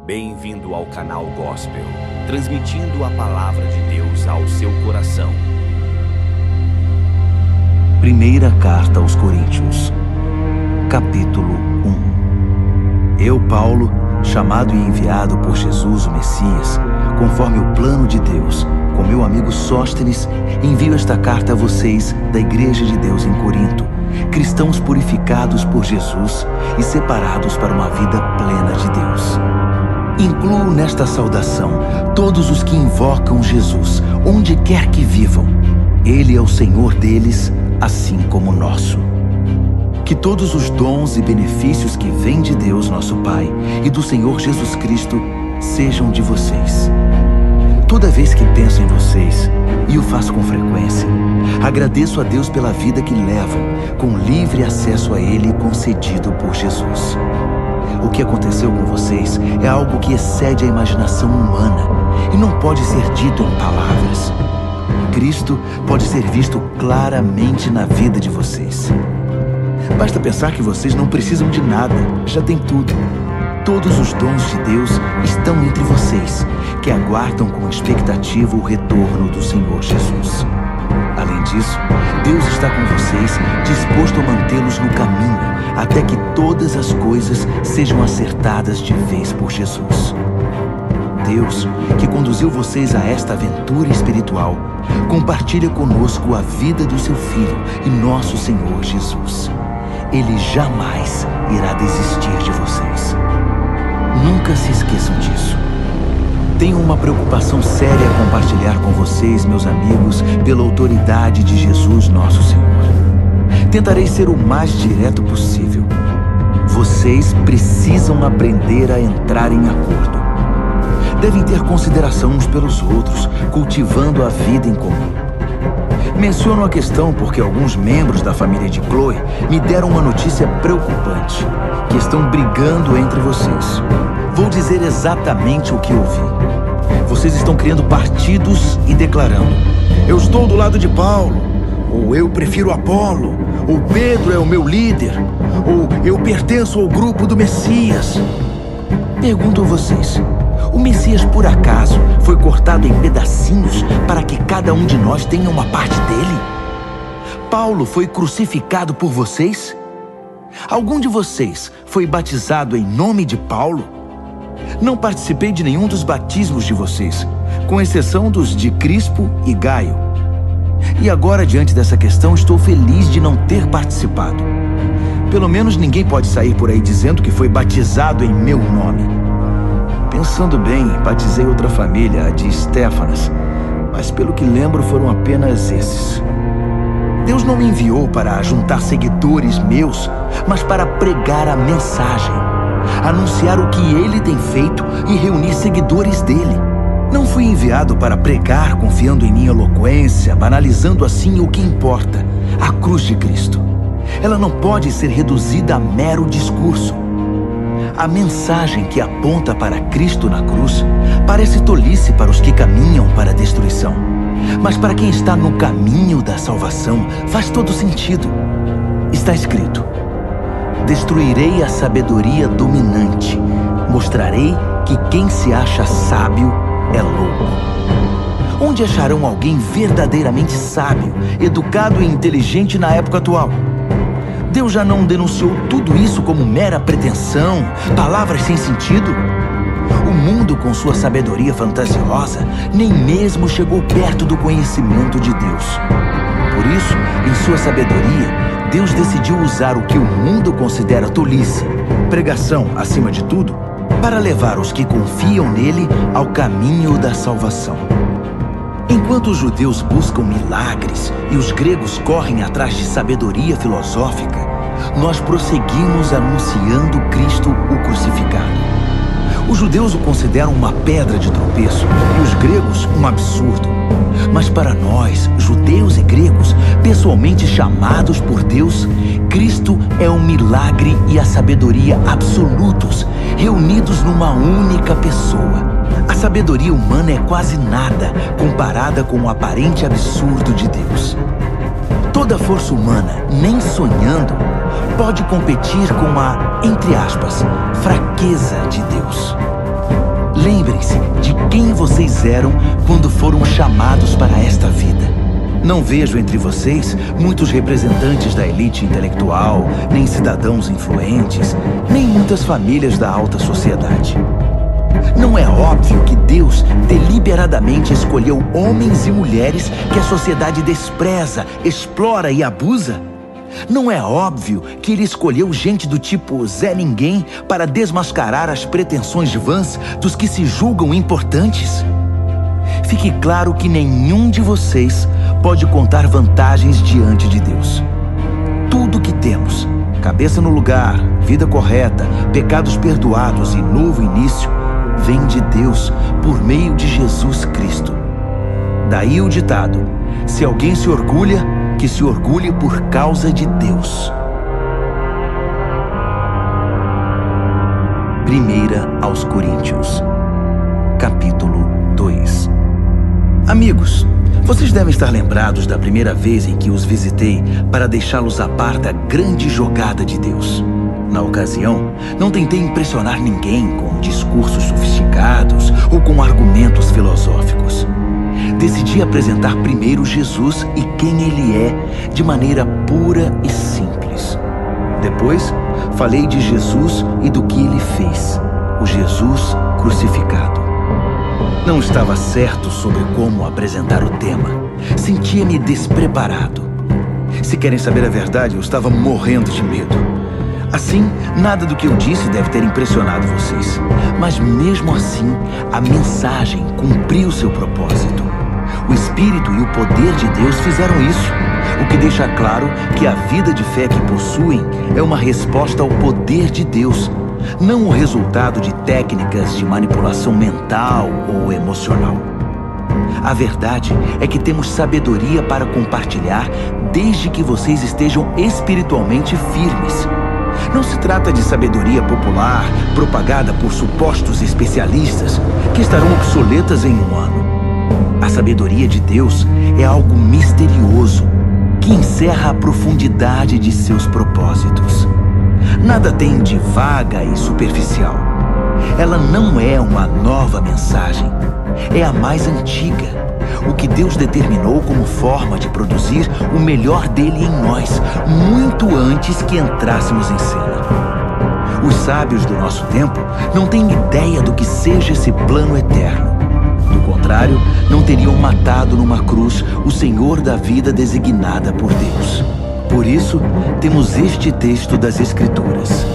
Bem-vindo ao canal Gospel, transmitindo a palavra de Deus ao seu coração. Primeira carta aos Coríntios, capítulo 1. Eu, Paulo, chamado e enviado por Jesus o Messias, conforme o plano de Deus, com meu amigo Sóstenes, envio esta carta a vocês da Igreja de Deus em Corinto, cristãos purificados por Jesus e separados para uma vida plena de Deus. Incluo nesta saudação todos os que invocam Jesus, onde quer que vivam. Ele é o Senhor deles, assim como o nosso. Que todos os dons e benefícios que vêm de Deus, nosso Pai, e do Senhor Jesus Cristo, sejam de vocês. Toda vez que penso em vocês, e o faço com frequência, agradeço a Deus pela vida que levam, com livre acesso a Ele concedido por Jesus. O que aconteceu com vocês é algo que excede a imaginação humana e não pode ser dito em palavras. Cristo pode ser visto claramente na vida de vocês. Basta pensar que vocês não precisam de nada, já têm tudo. Todos os dons de Deus estão entre vocês, que aguardam com expectativa o retorno do Senhor Jesus. Além disso, Deus está com vocês, disposto a mantê-los no caminho, até que todas as coisas sejam acertadas de vez por Jesus. Deus, que conduziu vocês a esta aventura espiritual, compartilha conosco a vida do seu Filho e nosso Senhor Jesus. Ele jamais irá desistir de vocês. Nunca se esqueçam disso. Tenho uma preocupação séria a compartilhar com vocês, meus amigos, pela autoridade de Jesus, nosso Senhor. Tentarei ser o mais direto possível. Vocês precisam aprender a entrar em acordo. Devem ter consideração uns pelos outros, cultivando a vida em comum. Menciono a questão porque alguns membros da família de Chloe me deram uma notícia preocupante, que estão brigando entre vocês. Vou dizer exatamente o que ouvi. Vocês estão criando partidos e declarando: eu estou do lado de Paulo, ou eu prefiro Apolo, ou Pedro é o meu líder, ou eu pertenço ao grupo do Messias. Pergunto a vocês: o Messias por acaso foi cortado em pedacinhos para que cada um de nós tenha uma parte dele? Paulo foi crucificado por vocês? Algum de vocês foi batizado em nome de Paulo? Não participei de nenhum dos batismos de vocês, com exceção dos de Crispo e Gaio. E agora, diante dessa questão, estou feliz de não ter participado. Pelo menos ninguém pode sair por aí dizendo que foi batizado em meu nome. Pensando bem, batizei outra família, a de Stefanas, mas pelo que lembro foram apenas esses. Deus não me enviou para juntar seguidores meus, mas para pregar a mensagem, anunciar o que Ele tem feito e reunir seguidores dele. Não fui enviado para pregar confiando em minha eloquência, banalizando assim o que importa, a cruz de Cristo. Ela não pode ser reduzida a mero discurso. A mensagem que aponta para Cristo na cruz parece tolice para os que caminham para a destruição, mas para quem está no caminho da salvação faz todo sentido. Está escrito: destruirei a sabedoria dominante, mostrarei que quem se acha sábio é louco. Onde acharão alguém verdadeiramente sábio, educado e inteligente na época atual? Deus já não denunciou tudo isso como mera pretensão, palavras sem sentido? O mundo, com sua sabedoria fantasiosa, nem mesmo chegou perto do conhecimento de Deus. Por isso, em sua sabedoria, Deus decidiu usar o que o mundo considera tolice, pregação acima de tudo, para levar os que confiam nele ao caminho da salvação. Enquanto os judeus buscam milagres e os gregos correm atrás de sabedoria filosófica, nós prosseguimos anunciando Cristo o crucificado. Os judeus o consideram uma pedra de tropeço e os gregos um absurdo. Mas para nós, judeus e gregos, pessoalmente chamados por Deus, Cristo é um milagre e a sabedoria absolutos, reunidos numa única pessoa. A sabedoria humana é quase nada comparada com o aparente absurdo de Deus. Toda força humana, nem sonhando, pode competir com a, entre aspas, fraqueza de Deus. Lembrem-se de quem vocês eram quando foram chamados para esta vida. Não vejo entre vocês muitos representantes da elite intelectual, nem cidadãos influentes, nem muitas famílias da alta sociedade. Não é óbvio que Deus deliberadamente escolheu homens e mulheres que a sociedade despreza, explora e abusa? Não é óbvio que Ele escolheu gente do tipo Zé Ninguém para desmascarar as pretensões vãs dos que se julgam importantes? Fique claro que nenhum de vocês pode contar vantagens diante de Deus. Tudo que temos, cabeça no lugar, vida correta, pecados perdoados e novo início, vem de Deus por meio de Jesus Cristo. Daí o ditado: se alguém se orgulha, que se orgulhe por causa de Deus. 1 aos Coríntios, capítulo 2. Amigos, vocês devem estar lembrados da primeira vez em que os visitei para deixá-los a par da grande jogada de Deus. Na ocasião, não tentei impressionar ninguém com discursos sofisticados ou com argumentos filosóficos. Decidi apresentar primeiro Jesus e quem Ele é, de maneira pura e simples. Depois, falei de Jesus e do que Ele fez, o Jesus crucificado. Não estava certo sobre como apresentar o tema. Sentia-me despreparado. Se querem saber a verdade, eu estava morrendo de medo. Assim, nada do que eu disse deve ter impressionado vocês. Mas mesmo assim, a mensagem cumpriu seu propósito. O Espírito e o poder de Deus fizeram isso, o que deixa claro que a vida de fé que possuem é uma resposta ao poder de Deus, não o resultado de técnicas de manipulação mental ou emocional. A verdade é que temos sabedoria para compartilhar desde que vocês estejam espiritualmente firmes. Não se trata de sabedoria popular, propagada por supostos especialistas, que estarão obsoletas em um ano. A sabedoria de Deus é algo misterioso, que encerra a profundidade de seus propósitos. Nada tem de vaga e superficial. Ela não é uma nova mensagem, é a mais antiga, o que Deus determinou como forma de produzir o melhor dele em nós, muito antes que entrássemos em cena. Os sábios do nosso tempo não têm ideia do que seja esse plano eterno. Do contrário, não teriam matado numa cruz o Senhor da vida designada por Deus. Por isso, temos este texto das Escrituras: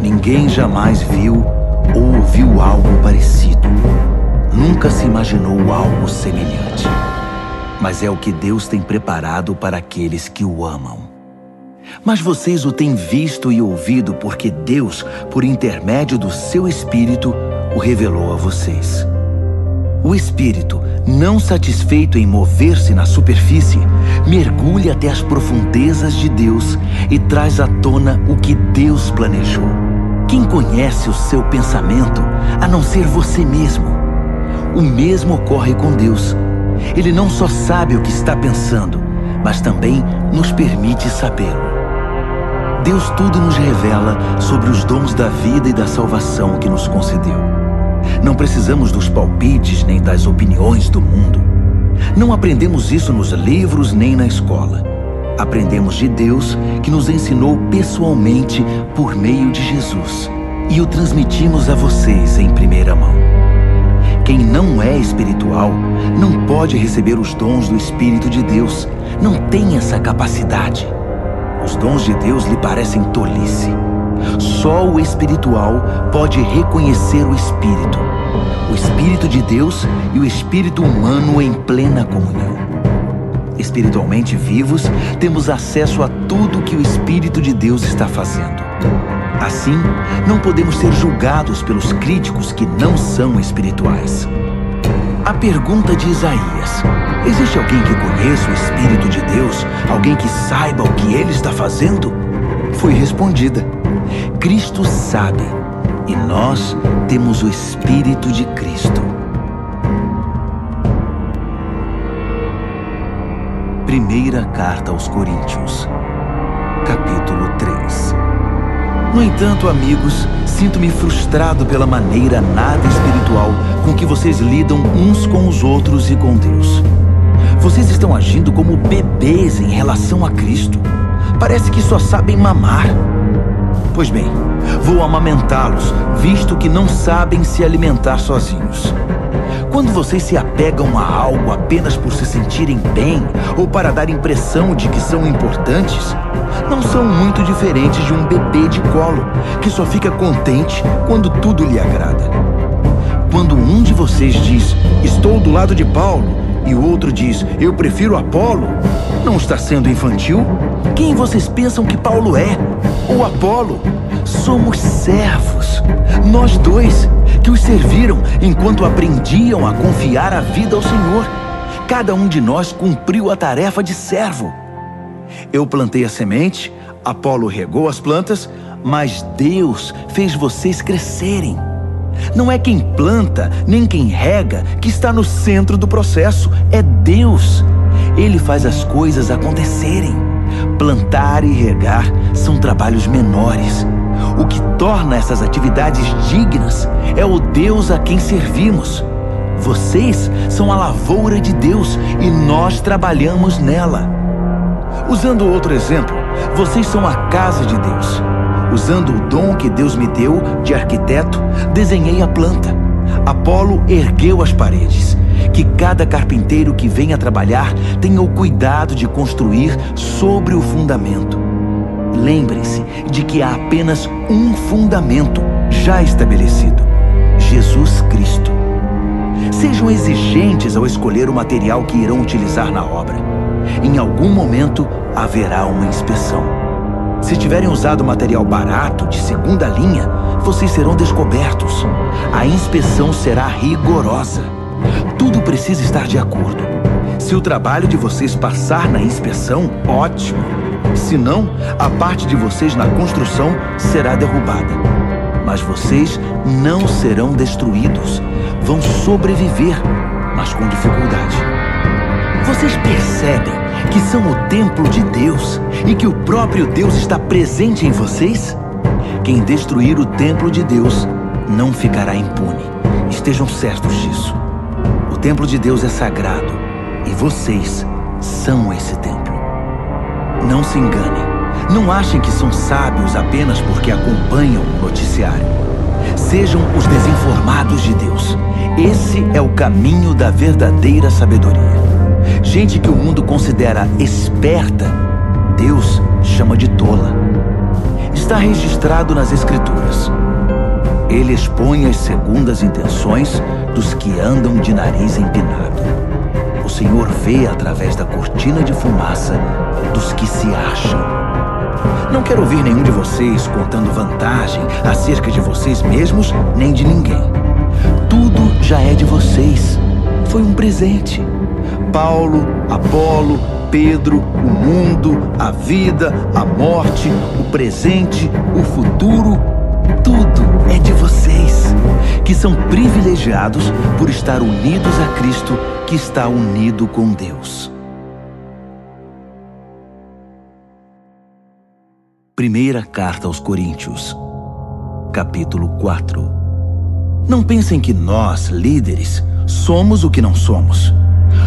ninguém jamais viu ou ouviu algo parecido. Nunca se imaginou algo semelhante. Mas é o que Deus tem preparado para aqueles que o amam. Mas vocês o têm visto e ouvido porque Deus, por intermédio do seu Espírito, o revelou a vocês. O Espírito, não satisfeito em mover-se na superfície, mergulha até as profundezas de Deus e traz à tona o que Deus planejou. Quem conhece o seu pensamento, a não ser você mesmo? O mesmo ocorre com Deus. Ele não só sabe o que está pensando, mas também nos permite sabê-lo. Deus tudo nos revela sobre os dons da vida e da salvação que nos concedeu. Não precisamos dos palpites nem das opiniões do mundo. Não aprendemos isso nos livros nem na escola. Aprendemos de Deus, que nos ensinou pessoalmente por meio de Jesus, e o transmitimos a vocês em primeira mão. Quem não é espiritual não pode receber os dons do Espírito de Deus. Não tem essa capacidade. Os dons de Deus lhe parecem tolice. Só o espiritual pode reconhecer o Espírito, o Espírito de Deus e o espírito humano em plena comunhão. Espiritualmente vivos, temos acesso a tudo que o Espírito de Deus está fazendo. Assim, não podemos ser julgados pelos críticos que não são espirituais. A pergunta de Isaías: existe alguém que conheça o Espírito de Deus? Alguém que saiba o que ele está fazendo? Foi respondida: Cristo sabe, e nós temos o Espírito de Cristo. Primeira Carta aos Coríntios, capítulo 3. No entanto, amigos, se Sinto-me frustrado pela maneira nada espiritual com que vocês lidam uns com os outros e com Deus. Vocês estão agindo como bebês em relação a Cristo. Parece que só sabem mamar. Pois bem, vou amamentá-los, visto que não sabem se alimentar sozinhos. Quando vocês se apegam a algo apenas por se sentirem bem ou para dar impressão de que são importantes, não são muito diferentes de um bebê de colo, que só fica contente quando tudo lhe agrada. Quando um de vocês diz, estou do lado de Paulo, e o outro diz, eu prefiro Apolo, não está sendo infantil? Quem vocês pensam que Paulo é? Ou Apolo? Somos servos. Nós dois, que os serviram enquanto aprendiam a confiar a vida ao Senhor. Cada um de nós cumpriu a tarefa de servo. Eu plantei a semente, Apolo regou as plantas, mas Deus fez vocês crescerem. Não é quem planta, nem quem rega que está no centro do processo, é Deus. Ele faz as coisas acontecerem. Plantar e regar são trabalhos menores. O que torna essas atividades dignas é o Deus a quem servimos. Vocês são a lavoura de Deus e nós trabalhamos nela. Usando outro exemplo, vocês são a casa de Deus. Usando o dom que Deus me deu de arquiteto, desenhei a planta. Apolo ergueu as paredes. Que cada carpinteiro que venha trabalhar tenha o cuidado de construir sobre o fundamento. Lembrem-se de que há apenas um fundamento já estabelecido: Jesus Cristo. Sejam exigentes ao escolher o material que irão utilizar na obra. Em algum momento haverá uma inspeção. Se tiverem usado material barato, de segunda linha, vocês serão descobertos. A inspeção será rigorosa. Tudo precisa estar de acordo. Se o trabalho de vocês passar na inspeção, ótimo. Se não, a parte de vocês na construção será derrubada. Mas vocês não serão destruídos. Vão sobreviver, mas com dificuldade. Vocês percebem que são o templo de Deus e que o próprio Deus está presente em vocês? Quem destruir o templo de Deus não ficará impune. Estejam certos disso. O templo de Deus é sagrado e vocês são esse templo. Não se enganem. Não achem que são sábios apenas porque acompanham o noticiário. Sejam os desinformados de Deus. Esse é o caminho da verdadeira sabedoria. Gente que o mundo considera esperta, Deus chama de tola. Está registrado nas Escrituras. Ele expõe as segundas intenções dos que andam de nariz empinado. O Senhor vê através da cortina de fumaça dos que se acham. Não quero ouvir nenhum de vocês contando vantagem acerca de vocês mesmos, nem de ninguém. Tudo já é de vocês. Foi um presente. Paulo, Apolo, Pedro, o mundo, a vida, a morte, o presente, o futuro, tudo é de vocês, que são privilegiados por estar unidos a Cristo, que está unido com Deus. Primeira Carta aos Coríntios, capítulo 4. Não pensem que nós, líderes, somos o que não somos.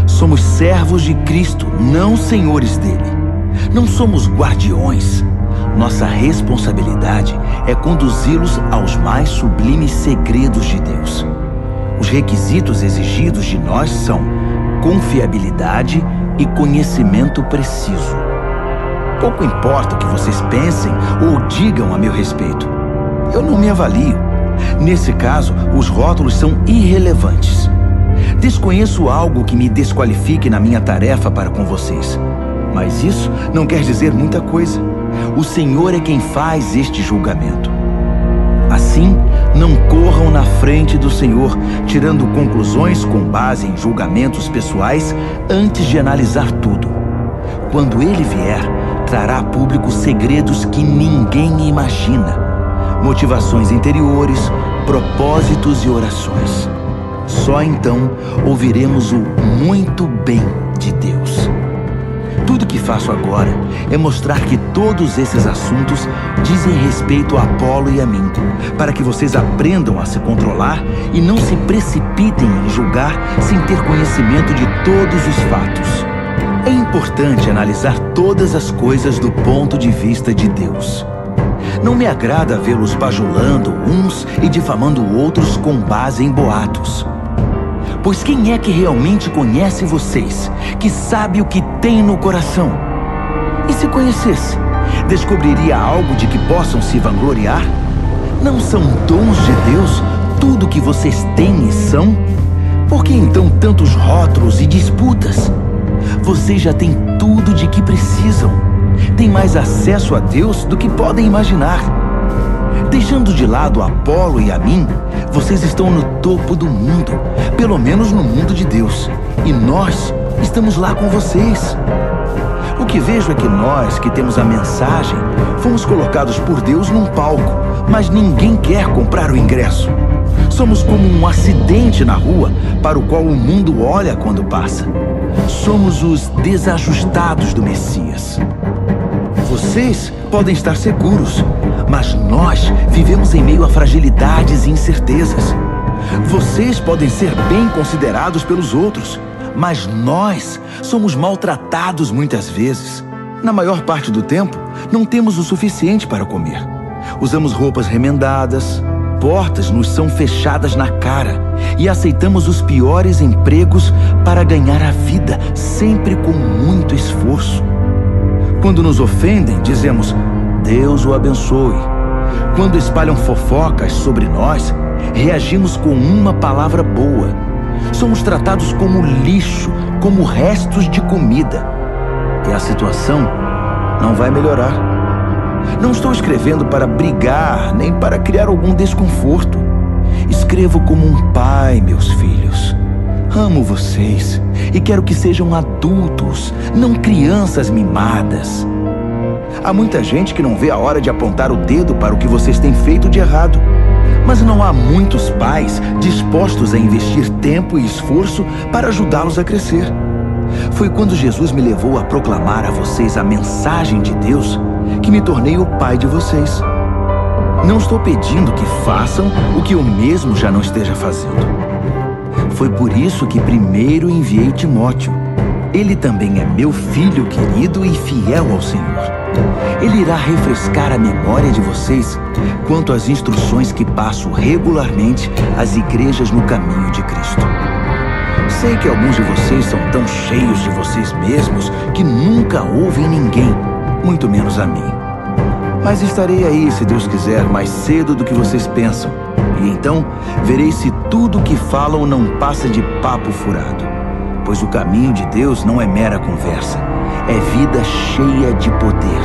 Somos servos de Cristo, não senhores dele. Não somos guardiões. Nossa responsabilidade é conduzi-los aos mais sublimes segredos de Deus. Os requisitos exigidos de nós são confiabilidade e conhecimento preciso. Pouco importa o que vocês pensem ou digam a meu respeito. Eu não me avalio. Nesse caso, os rótulos são irrelevantes. Desconheço algo que me desqualifique na minha tarefa para com vocês. Mas isso não quer dizer muita coisa. O Senhor é quem faz este julgamento. Assim, não corram na frente do Senhor, tirando conclusões com base em julgamentos pessoais antes de analisar tudo. Quando Ele vier, trará a público segredos que ninguém imagina, motivações interiores, propósitos e orações. Só então ouviremos o muito bem de Deus. Tudo que faço agora é mostrar que todos esses assuntos dizem respeito a Apolo e a mim, para que vocês aprendam a se controlar e não se precipitem em julgar sem ter conhecimento de todos os fatos. É importante analisar todas as coisas do ponto de vista de Deus. Não me agrada vê-los bajulando uns e difamando outros com base em boatos. Pois quem é que realmente conhece vocês, que sabe o que tem no coração? E se conhecesse, descobriria algo de que possam se vangloriar? Não são dons de Deus tudo que vocês têm e são? Por que então tantos rótulos e disputas? Vocês já têm tudo de que precisam. Têm mais acesso a Deus do que podem imaginar. Deixando de lado Apolo e a mim, vocês estão no topo do mundo, pelo menos no mundo de Deus. E nós estamos lá com vocês. O que vejo é que nós, que temos a mensagem, fomos colocados por Deus num palco, mas ninguém quer comprar o ingresso. Somos como um acidente na rua para o qual o mundo olha quando passa. Somos os desajustados do Messias. Vocês podem estar seguros, mas nós vivemos em meio a fragilidades e incertezas. Vocês podem ser bem considerados pelos outros, mas nós somos maltratados muitas vezes. Na maior parte do tempo, não temos o suficiente para comer. Usamos roupas remendadas, portas nos são fechadas na cara e aceitamos os piores empregos para ganhar a vida, sempre com muito esforço. Quando nos ofendem, dizemos, Deus o abençoe. Quando espalham fofocas sobre nós, reagimos com uma palavra boa. Somos tratados como lixo, como restos de comida. E a situação não vai melhorar. Não estou escrevendo para brigar, nem para criar algum desconforto. Escrevo como um pai, meus filhos. Amo vocês e quero que sejam adultos, não crianças mimadas. Há muita gente que não vê a hora de apontar o dedo para o que vocês têm feito de errado. Mas não há muitos pais dispostos a investir tempo e esforço para ajudá-los a crescer. Foi quando Jesus me levou a proclamar a vocês a mensagem de Deus que me tornei o pai de vocês. Não estou pedindo que façam o que eu mesmo já não esteja fazendo. Foi por isso que primeiro enviei Timóteo. Ele também é meu filho querido e fiel ao Senhor. Ele irá refrescar a memória de vocês quanto às instruções que passo regularmente às igrejas no caminho de Cristo. Sei que alguns de vocês são tão cheios de vocês mesmos que nunca ouvem ninguém, muito menos a mim. Mas estarei aí, se Deus quiser, mais cedo do que vocês pensam. E então verei se tudo o que falam não passa de papo furado. Pois o caminho de Deus não é mera conversa, é vida cheia de poder.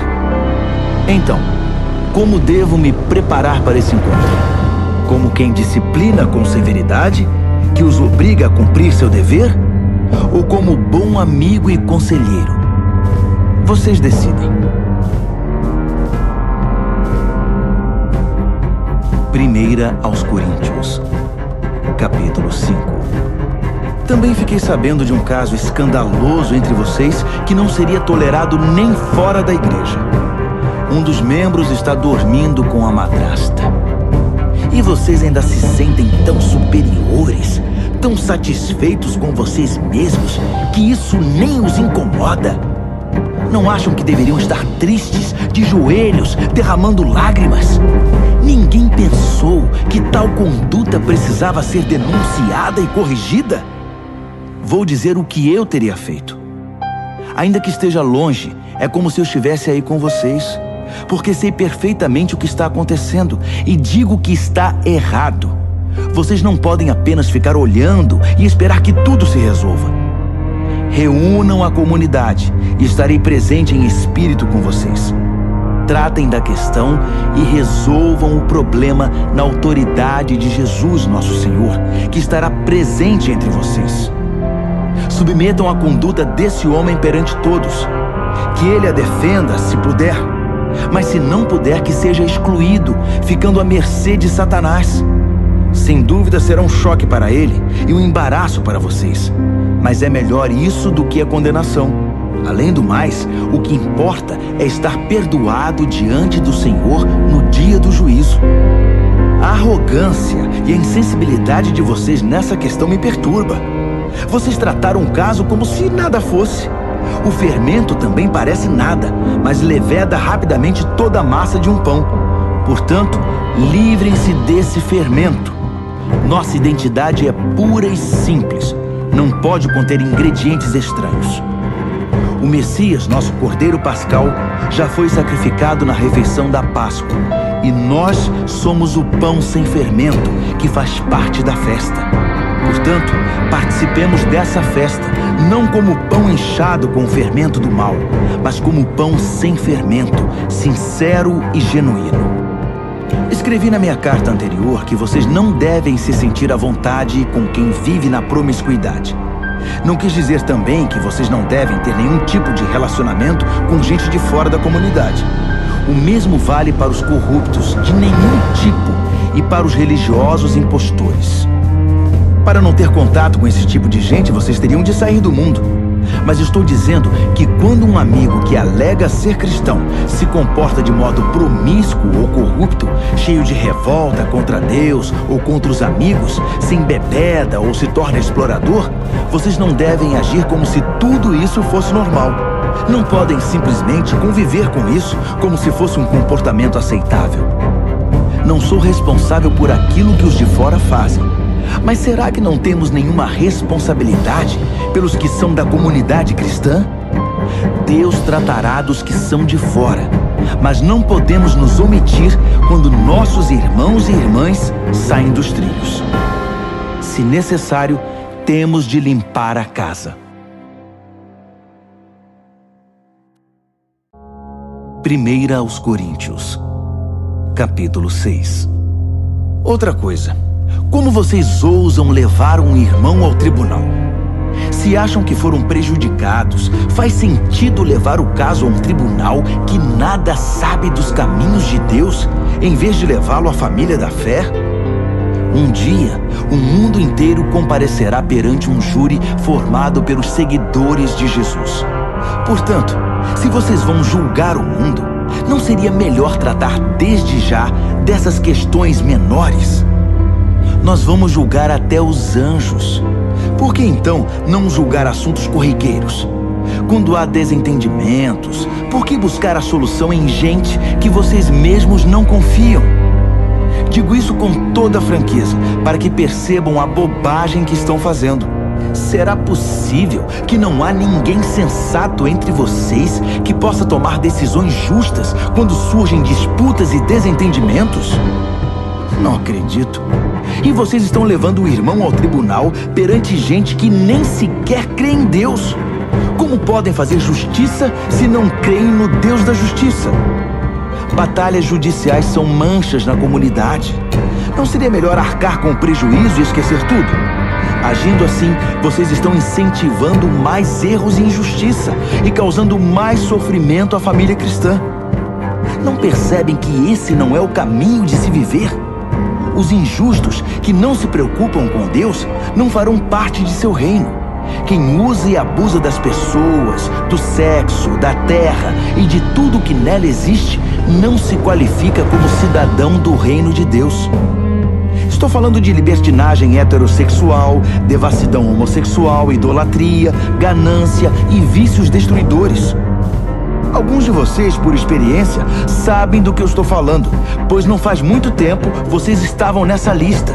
Então, como devo me preparar para esse encontro? Como quem disciplina com severidade, que os obriga a cumprir seu dever? Ou como bom amigo e conselheiro? Vocês decidem. 1 aos Coríntios, capítulo 5. Também fiquei sabendo de um caso escandaloso entre vocês que não seria tolerado nem fora da igreja. Um dos membros está dormindo com a madrasta. E vocês ainda se sentem tão superiores, tão satisfeitos com vocês mesmos, que isso nem os incomoda? Não acham que deveriam estar tristes, de joelhos, derramando lágrimas? Ninguém pensou que tal conduta precisava ser denunciada e corrigida? Vou dizer o que eu teria feito. Ainda que esteja longe, é como se eu estivesse aí com vocês, porque sei perfeitamente o que está acontecendo e digo que está errado. Vocês não podem apenas ficar olhando e esperar que tudo se resolva. Reúnam a comunidade e estarei presente em espírito com vocês. Tratem da questão e resolvam o problema na autoridade de Jesus, nosso Senhor, que estará presente entre vocês. Submetam a conduta desse homem perante todos. Que ele a defenda, se puder. Mas se não puder, que seja excluído, ficando à mercê de Satanás. Sem dúvida será um choque para ele e um embaraço para vocês. Mas é melhor isso do que a condenação. Além do mais, o que importa é estar perdoado diante do Senhor no dia do juízo. A arrogância e a insensibilidade de vocês nessa questão me perturba. Vocês trataram o caso como se nada fosse. O fermento também parece nada, mas leveda rapidamente toda a massa de um pão. Portanto, livrem-se desse fermento. Nossa identidade é pura e simples. Não pode conter ingredientes estranhos. O Messias, nosso Cordeiro Pascal, já foi sacrificado na refeição da Páscoa. E nós somos o pão sem fermento, que faz parte da festa. Portanto, participemos dessa festa, não como pão inchado com o fermento do mal, mas como pão sem fermento, sincero e genuíno. Escrevi na minha carta anterior que vocês não devem se sentir à vontade com quem vive na promiscuidade. Não quis dizer também que vocês não devem ter nenhum tipo de relacionamento com gente de fora da comunidade. O mesmo vale para os corruptos de nenhum tipo e para os religiosos impostores. Para não ter contato com esse tipo de gente, vocês teriam de sair do mundo. Mas estou dizendo que quando um amigo que alega ser cristão se comporta de modo promíscuo ou corrupto, cheio de revolta contra Deus ou contra os amigos, se embebeda ou se torna explorador, vocês não devem agir como se tudo isso fosse normal. Não podem simplesmente conviver com isso como se fosse um comportamento aceitável. Não sou responsável por aquilo que os de fora fazem. Mas será que não temos nenhuma responsabilidade pelos que são da comunidade cristã? Deus tratará dos que são de fora, mas não podemos nos omitir quando nossos irmãos e irmãs saem dos trilhos. Se necessário, temos de limpar a casa. 1 aos Coríntios, capítulo 6. Outra coisa. Como vocês ousam levar um irmão ao tribunal? Se acham que foram prejudicados, faz sentido levar o caso a um tribunal que nada sabe dos caminhos de Deus, em vez de levá-lo à família da fé? Um dia, o mundo inteiro comparecerá perante um júri formado pelos seguidores de Jesus. Portanto, se vocês vão julgar o mundo, não seria melhor tratar desde já dessas questões menores? Nós vamos julgar até os anjos. Por que então não julgar assuntos corriqueiros? Quando há desentendimentos, por que buscar a solução em gente que vocês mesmos não confiam? Digo isso com toda franqueza, para que percebam a bobagem que estão fazendo. Será possível que não há ninguém sensato entre vocês que possa tomar decisões justas quando surgem disputas e desentendimentos? Não acredito. E vocês estão levando o irmão ao tribunal perante gente que nem sequer crê em Deus. Como podem fazer justiça se não creem no Deus da justiça? Batalhas judiciais são manchas na comunidade. Não seria melhor arcar com o prejuízo e esquecer tudo? Agindo assim, vocês estão incentivando mais erros e injustiça e causando mais sofrimento à família cristã. Não percebem que esse não é o caminho de se viver? Os injustos que não se preocupam com Deus não farão parte de seu reino. Quem usa e abusa das pessoas, do sexo, da terra e de tudo que nela existe, não se qualifica como cidadão do reino de Deus. Estou falando de libertinagem heterossexual, devassidão homossexual, idolatria, ganância e vícios destruidores. Alguns de vocês, por experiência, sabem do que eu estou falando, pois não faz muito tempo vocês estavam nessa lista.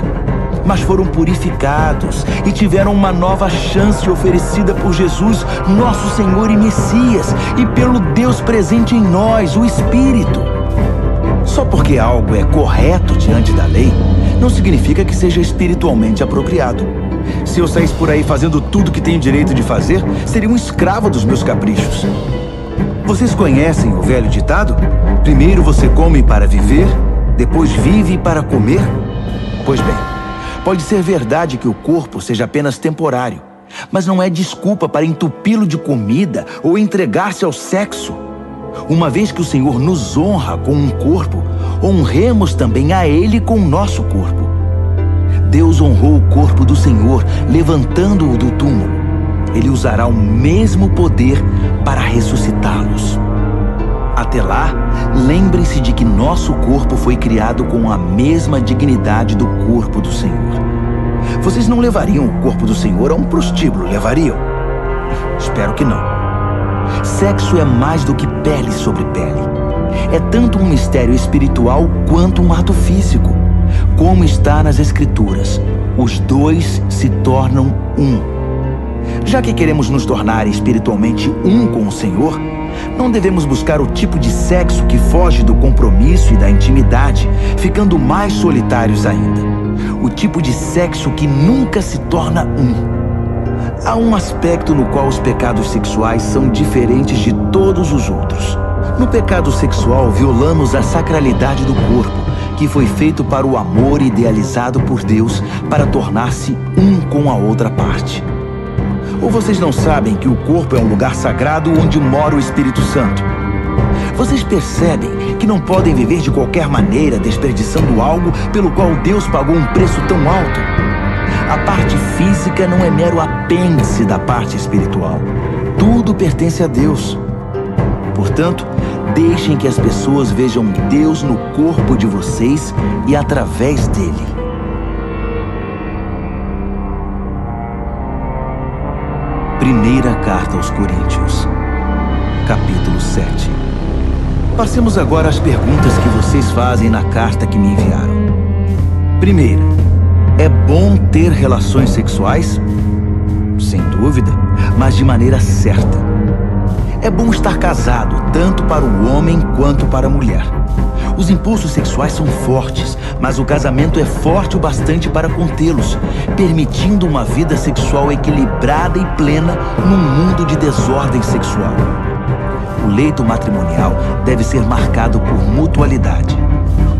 Mas foram purificados e tiveram uma nova chance oferecida por Jesus, nosso Senhor e Messias, e pelo Deus presente em nós, o Espírito. Só porque algo é correto diante da lei, não significa que seja espiritualmente apropriado. Se eu saísse por aí fazendo tudo que tenho direito de fazer, seria um escravo dos meus caprichos. Vocês conhecem o velho ditado? Primeiro você come para viver, depois vive para comer? Pois bem, pode ser verdade que o corpo seja apenas temporário, mas não é desculpa para entupi-lo de comida ou entregar-se ao sexo. Uma vez que o Senhor nos honra com um corpo, honremos também a Ele com o nosso corpo. Deus honrou o corpo do Senhor, levantando-o do túmulo. Ele usará o mesmo poder para ressuscitá-los. Até lá, lembrem-se de que nosso corpo foi criado com a mesma dignidade do corpo do Senhor. Vocês não levariam o corpo do Senhor a um prostíbulo, levariam? Espero que não. Sexo é mais do que pele sobre pele. É tanto um mistério espiritual quanto um ato físico. Como está nas Escrituras, os dois se tornam um. Já que queremos nos tornar espiritualmente um com o Senhor, não devemos buscar o tipo de sexo que foge do compromisso e da intimidade, ficando mais solitários ainda. O tipo de sexo que nunca se torna um. Há um aspecto no qual os pecados sexuais são diferentes de todos os outros. No pecado sexual, violamos a sacralidade do corpo, que foi feito para o amor idealizado por Deus para tornar-se um com a outra parte. Ou vocês não sabem que o corpo é um lugar sagrado onde mora o Espírito Santo? Vocês percebem que não podem viver de qualquer maneira desperdiçando algo pelo qual Deus pagou um preço tão alto? A parte física não é mero apêndice da parte espiritual. Tudo pertence a Deus. Portanto, deixem que as pessoas vejam Deus no corpo de vocês e através dele. Primeira carta aos Coríntios, capítulo 7. Passemos agora às perguntas que vocês fazem na carta que me enviaram. Primeira, é bom ter relações sexuais? Sem dúvida, mas de maneira certa. É bom estar casado, tanto para o homem quanto para a mulher. Os impulsos sexuais são fortes, mas o casamento é forte o bastante para contê-los, permitindo uma vida sexual equilibrada e plena num mundo de desordem sexual. O leito matrimonial deve ser marcado por mutualidade.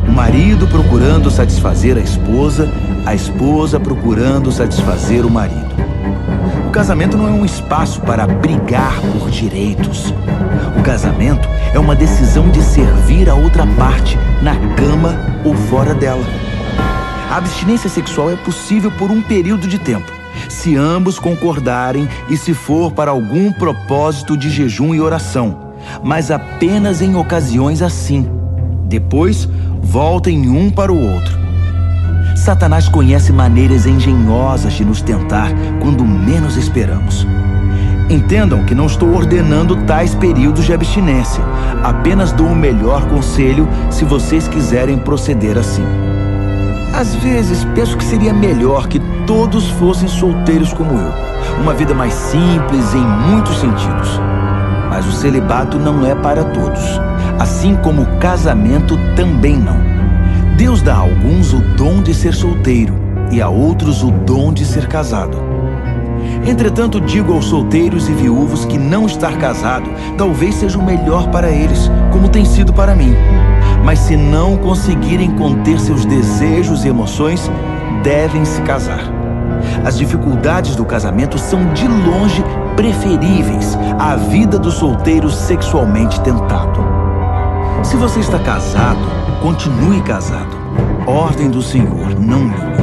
O marido procurando satisfazer a esposa procurando satisfazer o marido. O casamento não é um espaço para brigar por direitos. O casamento é uma decisão de servir a outra parte na cama ou fora dela. A abstinência sexual é possível por um período de tempo, se ambos concordarem e se for para algum propósito de jejum e oração, mas apenas em ocasiões assim. Depois, voltem um para o outro. Satanás conhece maneiras engenhosas de nos tentar quando menos esperamos. Entendam que não estou ordenando tais períodos de abstinência. Apenas dou o melhor conselho se vocês quiserem proceder assim. Às vezes, penso que seria melhor que todos fossem solteiros como eu. Uma vida mais simples em muitos sentidos. Mas o celibato não é para todos. Assim como o casamento também não. Deus dá a alguns o dom de ser solteiro e a outros o dom de ser casado. Entretanto, digo aos solteiros e viúvos que não estar casado talvez seja o melhor para eles, como tem sido para mim. Mas se não conseguirem conter seus desejos e emoções, devem se casar. As dificuldades do casamento são de longe preferíveis à vida do solteiro sexualmente tentado. Se você está casado, continue casado. Ordem do Senhor, não mime.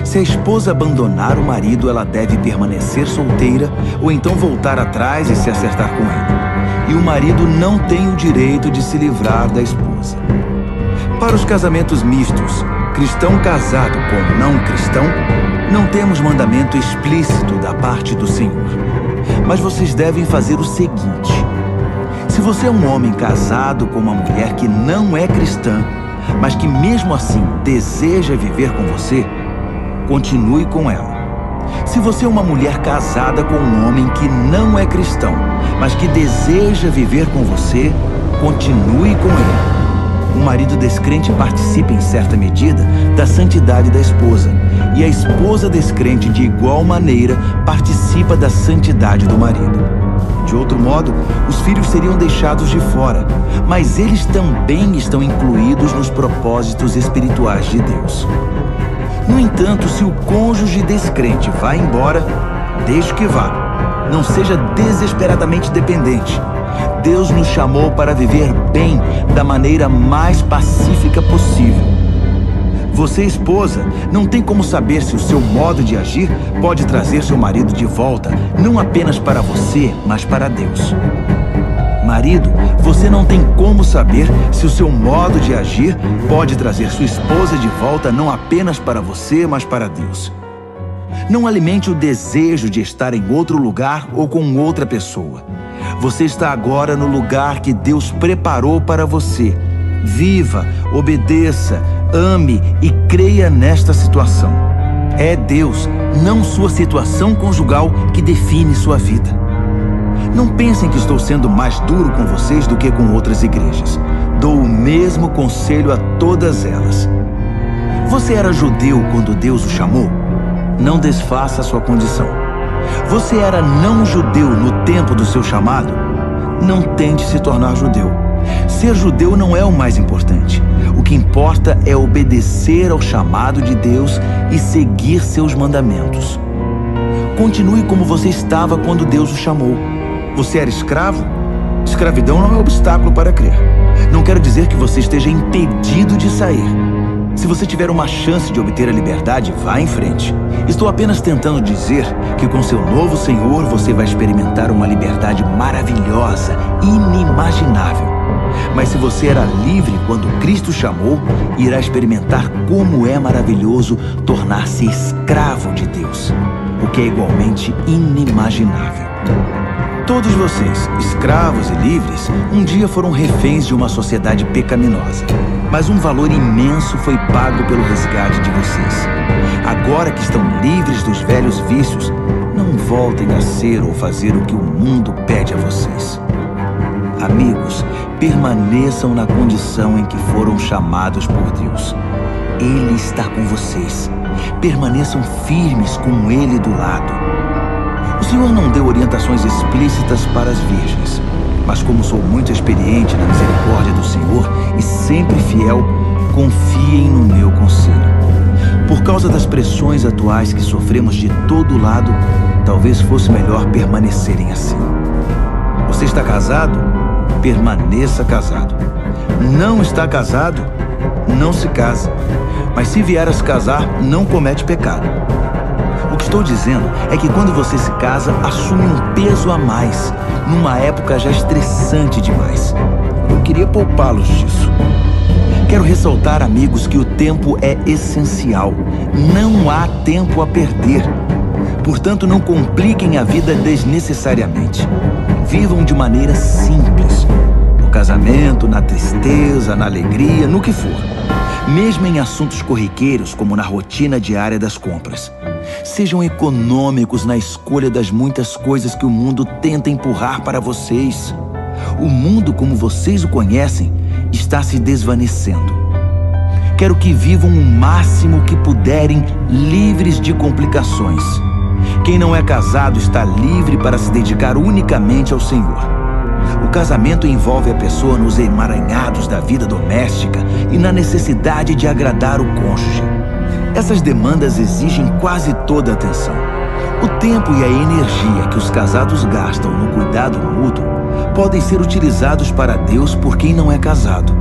Se a esposa abandonar o marido, ela deve permanecer solteira ou então voltar atrás e se acertar com ele. E o marido não tem o direito de se livrar da esposa. Para os casamentos mistos, cristão casado com não cristão, não temos mandamento explícito da parte do Senhor. Mas vocês devem fazer o seguinte: se você é um homem casado com uma mulher que não é cristã, mas que mesmo assim deseja viver com você, continue com ela. Se você é uma mulher casada com um homem que não é cristão, mas que deseja viver com você, continue com ele. O marido descrente participa em certa medida da santidade da esposa, e a esposa descrente de igual maneira participa da santidade do marido. De outro modo, os filhos seriam deixados de fora, mas eles também estão incluídos nos propósitos espirituais de Deus. No entanto, se o cônjuge descrente vai embora, deixe que vá. Não seja desesperadamente dependente. Deus nos chamou para viver bem da maneira mais pacífica possível. Você, esposa, não tem como saber se o seu modo de agir pode trazer seu marido de volta, não apenas para você, mas para Deus. Marido, você não tem como saber se o seu modo de agir pode trazer sua esposa de volta, não apenas para você, mas para Deus. Não alimente o desejo de estar em outro lugar ou com outra pessoa. Você está agora no lugar que Deus preparou para você. Viva, obedeça, ame e creia nesta situação. É Deus, não sua situação conjugal, que define sua vida. Não pensem que estou sendo mais duro com vocês do que com outras igrejas. Dou o mesmo conselho a todas elas. Você era judeu quando Deus o chamou? Não desfaça a sua condição. Você era não judeu no tempo do seu chamado? Não tente se tornar judeu. Ser judeu não é o mais importante. O que importa é obedecer ao chamado de Deus e seguir seus mandamentos. Continue como você estava quando Deus o chamou. Você era escravo? Escravidão não é obstáculo para crer. Não quero dizer que você esteja impedido de sair. Se você tiver uma chance de obter a liberdade, vá em frente. Estou apenas tentando dizer que com seu novo Senhor você vai experimentar uma liberdade maravilhosa, inimaginável. Mas se você era livre quando Cristo chamou, irá experimentar como é maravilhoso tornar-se escravo de Deus, o que é igualmente inimaginável. Todos vocês, escravos e livres, um dia foram reféns de uma sociedade pecaminosa. Mas um valor imenso foi pago pelo resgate de vocês. Agora que estão livres dos velhos vícios, não voltem a ser ou fazer o que o mundo pede a vocês. Amigos, permaneçam na condição em que foram chamados por Deus. Ele está com vocês. Permaneçam firmes com Ele do lado. O Senhor não deu orientações explícitas para as virgens, mas como sou muito experiente na misericórdia do Senhor e sempre fiel, confiem no meu conselho. Por causa das pressões atuais que sofremos de todo lado, talvez fosse melhor permanecerem assim. Você está casado? Permaneça casado. Não está casado? Não se case. Mas se vier a se casar, não comete pecado. O que estou dizendo é que quando você se casa, assume um peso a mais, numa época já estressante demais. Eu queria poupá-los disso. Quero ressaltar, amigos, que o tempo é essencial. Não há tempo a perder. Portanto, não compliquem a vida desnecessariamente. Vivam de maneira simples. No casamento, na tristeza, na alegria, no que for. Mesmo em assuntos corriqueiros, como na rotina diária das compras. Sejam econômicos na escolha das muitas coisas que o mundo tenta empurrar para vocês. O mundo, como vocês o conhecem, está se desvanecendo. Quero que vivam o máximo que puderem, livres de complicações. Quem não é casado está livre para se dedicar unicamente ao Senhor. O casamento envolve a pessoa nos emaranhados da vida doméstica e na necessidade de agradar o cônjuge. Essas demandas exigem quase toda a atenção. O tempo e a energia que os casados gastam no cuidado mútuo podem ser utilizados para Deus por quem não é casado.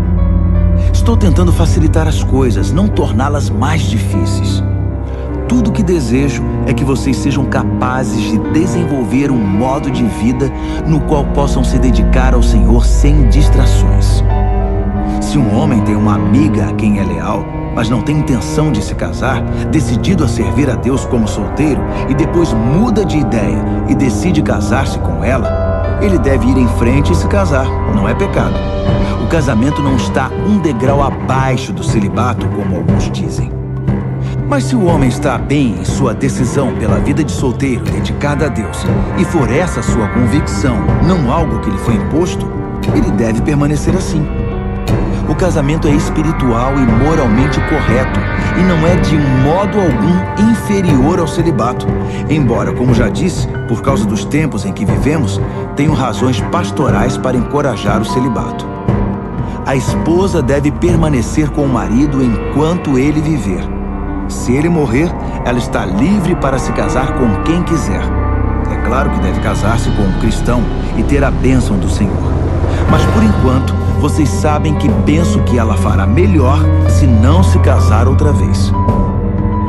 Estou tentando facilitar as coisas, não torná-las mais difíceis. Tudo o que desejo é que vocês sejam capazes de desenvolver um modo de vida no qual possam se dedicar ao Senhor sem distrações. Se um homem tem uma amiga a quem é leal, mas não tem intenção de se casar, decidido a servir a Deus como solteiro e depois muda de ideia e decide casar-se com ela, ele deve ir em frente e se casar, não é pecado. O casamento não está um degrau abaixo do celibato, como alguns dizem. Mas se o homem está bem em sua decisão pela vida de solteiro dedicada a Deus, e for essa sua convicção, não algo que lhe foi imposto, ele deve permanecer assim. O casamento é espiritual e moralmente correto, e não é de modo algum inferior ao celibato. Embora, como já disse, por causa dos tempos em que vivemos, tenho razões pastorais para encorajar o celibato. A esposa deve permanecer com o marido enquanto ele viver. Se ele morrer, ela está livre para se casar com quem quiser. É claro que deve casar-se com um cristão e ter a bênção do Senhor. Mas por enquanto, vocês sabem que penso que ela fará melhor se não se casar outra vez.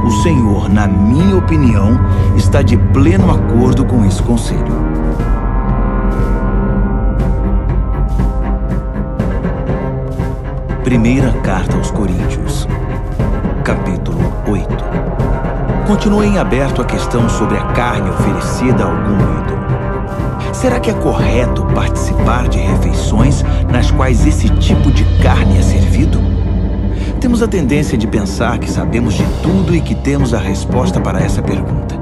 O Senhor, na minha opinião, está de pleno acordo com esse conselho. Primeira carta aos Coríntios, capítulo 8. Continua em aberto a questão sobre a carne oferecida a algum ídolo. Será que é correto participar de refeições nas quais esse tipo de carne é servido? Temos a tendência de pensar que sabemos de tudo e que temos a resposta para essa pergunta.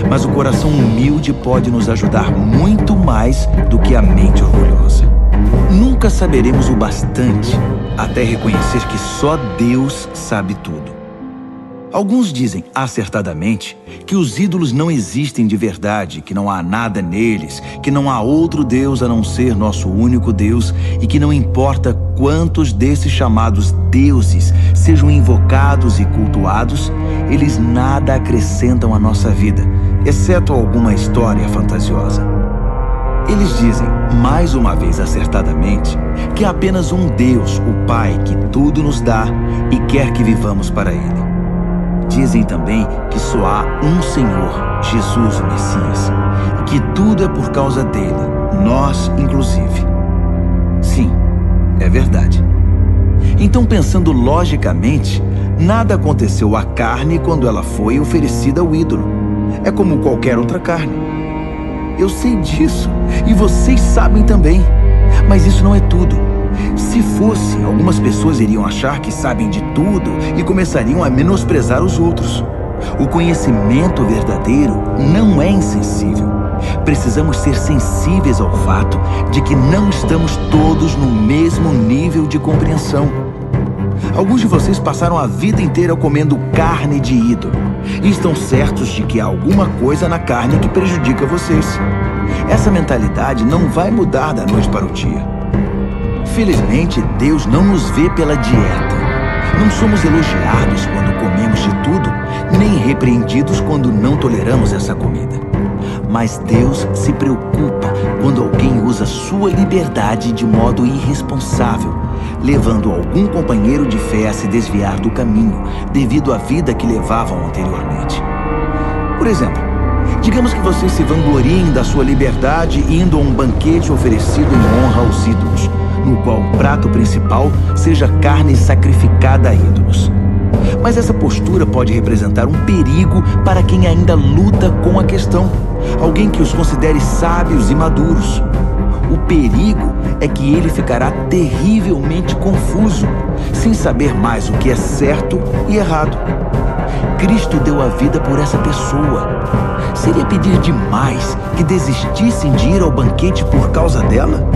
Mas o coração humilde pode nos ajudar muito mais do que a mente orgulhosa. Nunca saberemos o bastante até reconhecer que só Deus sabe tudo. Alguns dizem, acertadamente, que os ídolos não existem de verdade, que não há nada neles, que não há outro Deus a não ser nosso único Deus e que não importa quantos desses chamados deuses sejam invocados e cultuados, eles nada acrescentam à nossa vida, exceto alguma história fantasiosa. Eles dizem, mais uma vez acertadamente, que há apenas um Deus, o Pai, que tudo nos dá e quer que vivamos para Ele. Dizem também que só há um Senhor, Jesus o Messias, e que tudo é por causa dele, nós inclusive. Sim, é verdade. Então, pensando logicamente, nada aconteceu à carne quando ela foi oferecida ao ídolo. É como qualquer outra carne. Eu sei disso, e vocês sabem também. Mas isso não é tudo. Se fosse, algumas pessoas iriam achar que sabem de tudo e começariam a menosprezar os outros. O conhecimento verdadeiro não é insensível. Precisamos ser sensíveis ao fato de que não estamos todos no mesmo nível de compreensão. Alguns de vocês passaram a vida inteira comendo carne de ídolo e estão certos de que há alguma coisa na carne que prejudica vocês. Essa mentalidade não vai mudar da noite para o dia. Felizmente, Deus não nos vê pela dieta. Não somos elogiados quando comemos de tudo, nem repreendidos quando não toleramos essa comida. Mas Deus se preocupa quando alguém usa sua liberdade de modo irresponsável, levando algum companheiro de fé a se desviar do caminho devido à vida que levavam anteriormente. Por exemplo, digamos que vocês se vangloriem da sua liberdade indo a um banquete oferecido em honra aos ídolos, no qual o prato principal seja carne sacrificada a ídolos. Mas essa postura pode representar um perigo para quem ainda luta com a questão, alguém que os considere sábios e maduros. O perigo é que ele ficará terrivelmente confuso, sem saber mais o que é certo e errado. Cristo deu a vida por essa pessoa. Seria pedir demais que desistissem de ir ao banquete por causa dela?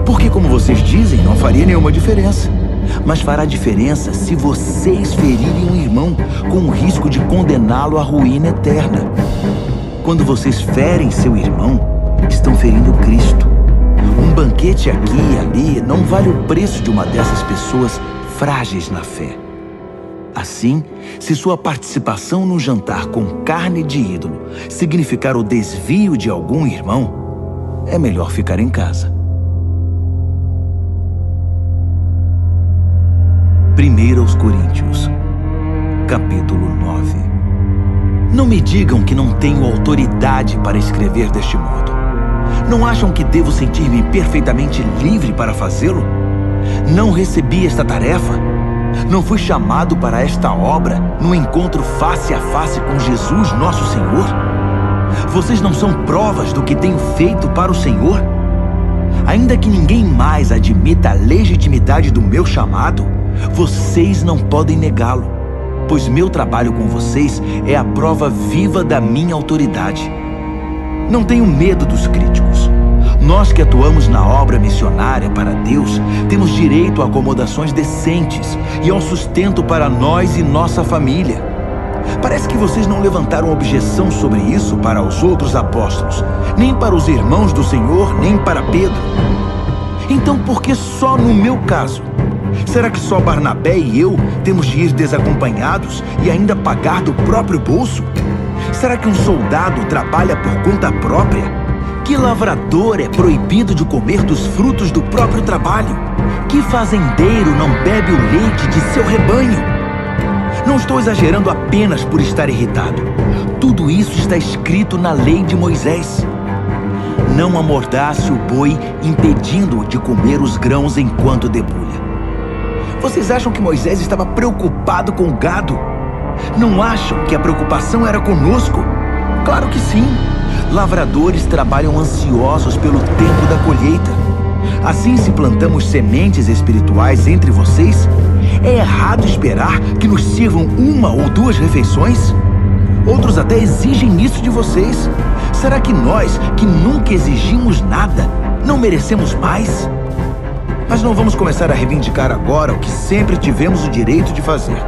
Porque, como vocês dizem, não faria nenhuma diferença. Mas fará diferença se vocês ferirem um irmão, com o risco de condená-lo à ruína eterna. Quando vocês ferem seu irmão, estão ferindo Cristo. Um banquete aqui e ali não vale o preço de uma dessas pessoas frágeis na fé. Assim, se sua participação no jantar com carne de ídolo significar o desvio de algum irmão, é melhor ficar em casa. 1 aos Coríntios, capítulo 9. Não me digam que não tenho autoridade para escrever deste modo. Não acham que devo sentir-me perfeitamente livre para fazê-lo? Não recebi esta tarefa? Não fui chamado para esta obra no encontro face a face com Jesus, nosso Senhor? Vocês não são provas do que tenho feito para o Senhor? Ainda que ninguém mais admita a legitimidade do meu chamado, vocês não podem negá-lo, pois meu trabalho com vocês é a prova viva da minha autoridade. Não tenho medo dos críticos. Nós que atuamos na obra missionária para Deus, temos direito a acomodações decentes e ao sustento para nós e nossa família. Parece que vocês não levantaram objeção sobre isso para os outros apóstolos, nem para os irmãos do Senhor, nem para Pedro. Então, por que só no meu caso? Será que só Barnabé e eu temos de ir desacompanhados e ainda pagar do próprio bolso? Será que um soldado trabalha por conta própria? Que lavrador é proibido de comer dos frutos do próprio trabalho? Que fazendeiro não bebe o leite de seu rebanho? Não estou exagerando apenas por estar irritado. Tudo isso está escrito na lei de Moisés. Não amordace o boi, impedindo-o de comer os grãos enquanto debulha. Vocês acham que Moisés estava preocupado com o gado? Não acham que a preocupação era conosco? Claro que sim. Lavradores trabalham ansiosos pelo tempo da colheita. Assim, se plantamos sementes espirituais entre vocês, é errado esperar que nos sirvam 1 ou 2 refeições? Outros até exigem isso de vocês. Será que nós, que nunca exigimos nada, não merecemos mais? Mas não vamos começar a reivindicar agora o que sempre tivemos o direito de fazer.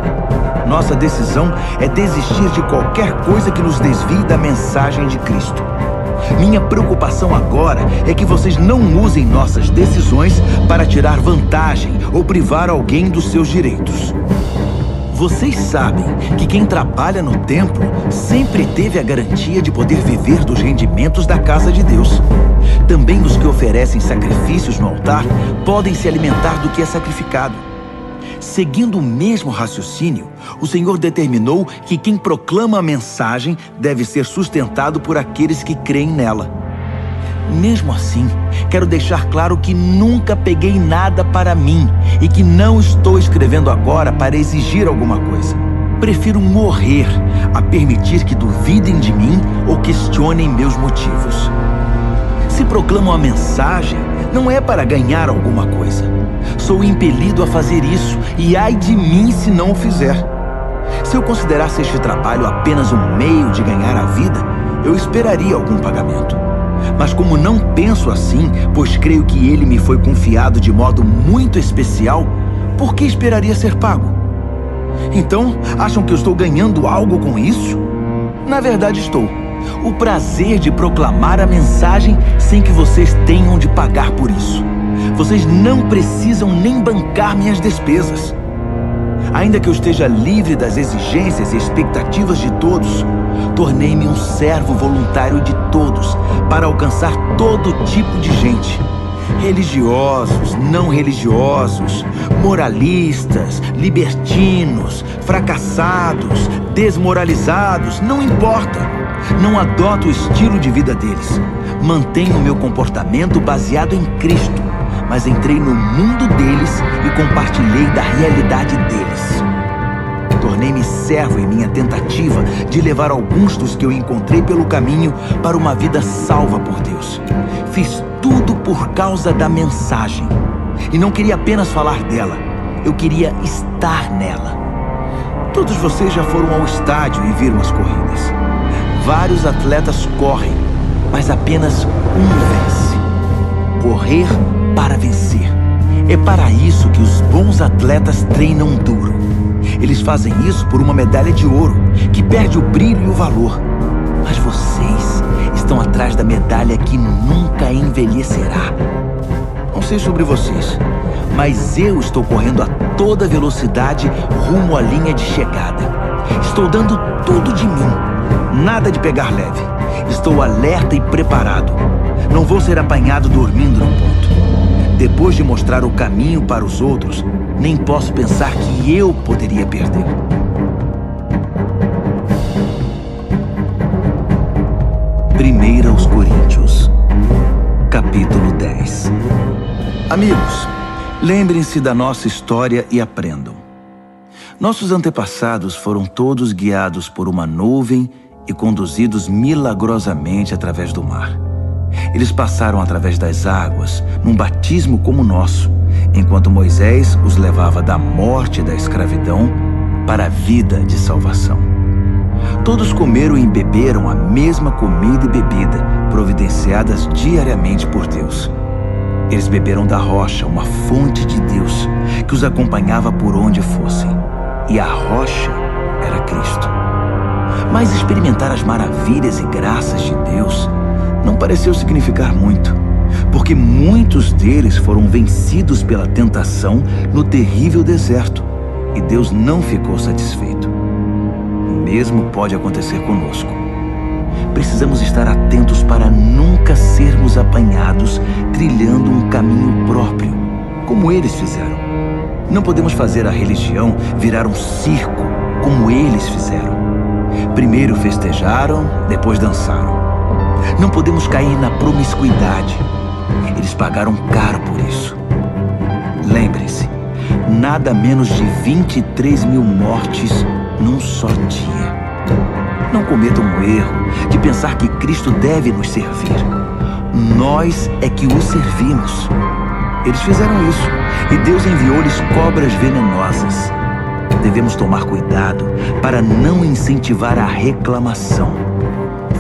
Nossa decisão é desistir de qualquer coisa que nos desvie da mensagem de Cristo. Minha preocupação agora é que vocês não usem nossas decisões para tirar vantagem ou privar alguém dos seus direitos. Vocês sabem que quem trabalha no templo sempre teve a garantia de poder viver dos rendimentos da casa de Deus. Também os que oferecem sacrifícios no altar podem se alimentar do que é sacrificado. Seguindo o mesmo raciocínio, o Senhor determinou que quem proclama a mensagem deve ser sustentado por aqueles que creem nela. Mesmo assim, quero deixar claro que nunca peguei nada para mim e que não estou escrevendo agora para exigir alguma coisa. Prefiro morrer a permitir que duvidem de mim ou questionem meus motivos. Se proclamo a mensagem, não é para ganhar alguma coisa. Sou impelido a fazer isso e ai de mim se não o fizer. Se eu considerasse este trabalho apenas um meio de ganhar a vida, eu esperaria algum pagamento. Mas como não penso assim, pois creio que ele me foi confiado de modo muito especial, por que esperaria ser pago? Então, acham que eu estou ganhando algo com isso? Na verdade estou. O prazer de proclamar a mensagem sem que vocês tenham de pagar por isso. Vocês não precisam nem bancar minhas despesas. Ainda que eu esteja livre das exigências e expectativas de todos, tornei-me um servo voluntário de todos para alcançar todo tipo de gente. Religiosos, não religiosos, moralistas, libertinos, fracassados, desmoralizados, não importa. Não adoto o estilo de vida deles. Mantenho meu comportamento baseado em Cristo, mas entrei no mundo deles e compartilhei da realidade deles. Tornei-me servo em minha tentativa de levar alguns dos que eu encontrei pelo caminho para uma vida salva por Deus. Fiz tudo por causa da mensagem. E não queria apenas falar dela, eu queria estar nela. Todos vocês já foram ao estádio e viram as corridas. Vários atletas correm, mas apenas um vence. Correr para vencer. É para isso que os bons atletas treinam duro. Eles fazem isso por uma medalha de ouro, que perde o brilho e o valor. Mas vocês estão atrás da medalha que nunca envelhecerá. Não sei sobre vocês, mas eu estou correndo a toda velocidade rumo à linha de chegada. Estou dando tudo de mim. Nada de pegar leve. Estou alerta e preparado. Não vou ser apanhado dormindo no ponto. Depois de mostrar o caminho para os outros, nem posso pensar que eu poderia perder. Primeira aos Coríntios, capítulo 10. Amigos, lembrem-se da nossa história e aprendam. Nossos antepassados foram todos guiados por uma nuvem e conduzidos milagrosamente através do mar. Eles passaram através das águas, num batismo como o nosso, enquanto Moisés os levava da morte e da escravidão para a vida de salvação. Todos comeram e beberam a mesma comida e bebida, providenciadas diariamente por Deus. Eles beberam da rocha, uma fonte de Deus, que os acompanhava por onde fossem. E a rocha era Cristo. Mas experimentar as maravilhas e graças de Deus não pareceu significar muito, porque muitos deles foram vencidos pela tentação no terrível deserto, e Deus não ficou satisfeito. O mesmo pode acontecer conosco. Precisamos estar atentos para nunca sermos apanhados trilhando um caminho próprio, como eles fizeram. Não podemos fazer a religião virar um circo, como eles fizeram. Primeiro festejaram, depois dançaram. Não podemos cair na promiscuidade. Eles pagaram caro por isso. Lembrem-se, nada menos de 23 mil mortes num só dia. Não cometam o erro de pensar que Cristo deve nos servir. Nós é que o servimos. Eles fizeram isso e Deus enviou-lhes cobras venenosas. Devemos tomar cuidado para não incentivar a reclamação.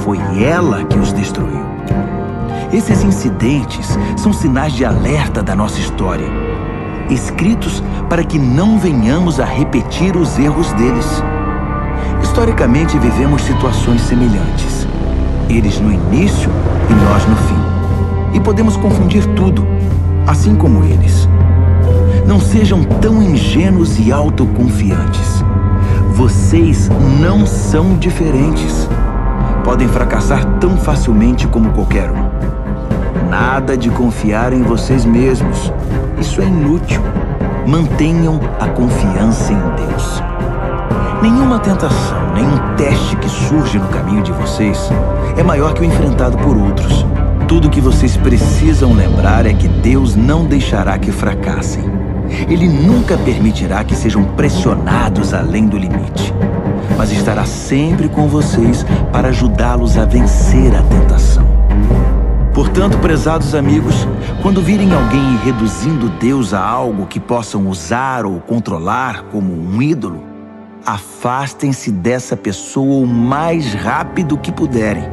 Foi ela que os destruiu. Esses incidentes são sinais de alerta da nossa história, escritos para que não venhamos a repetir os erros deles. Historicamente, vivemos situações semelhantes. Eles no início e nós no fim. E podemos confundir tudo, assim como eles. Não sejam tão ingênuos e autoconfiantes. Vocês não são diferentes. Podem fracassar tão facilmente como qualquer um. Nada de confiar em vocês mesmos. Isso é inútil. Mantenham a confiança em Deus. Nenhuma tentação, nenhum teste que surge no caminho de vocês é maior que o enfrentado por outros. Tudo o que vocês precisam lembrar é que Deus não deixará que fracassem. Ele nunca permitirá que sejam pressionados além do limite, mas estará sempre com vocês para ajudá-los a vencer a tentação. Portanto, prezados amigos, quando virem alguém reduzindo Deus a algo que possam usar ou controlar como um ídolo, afastem-se dessa pessoa o mais rápido que puderem.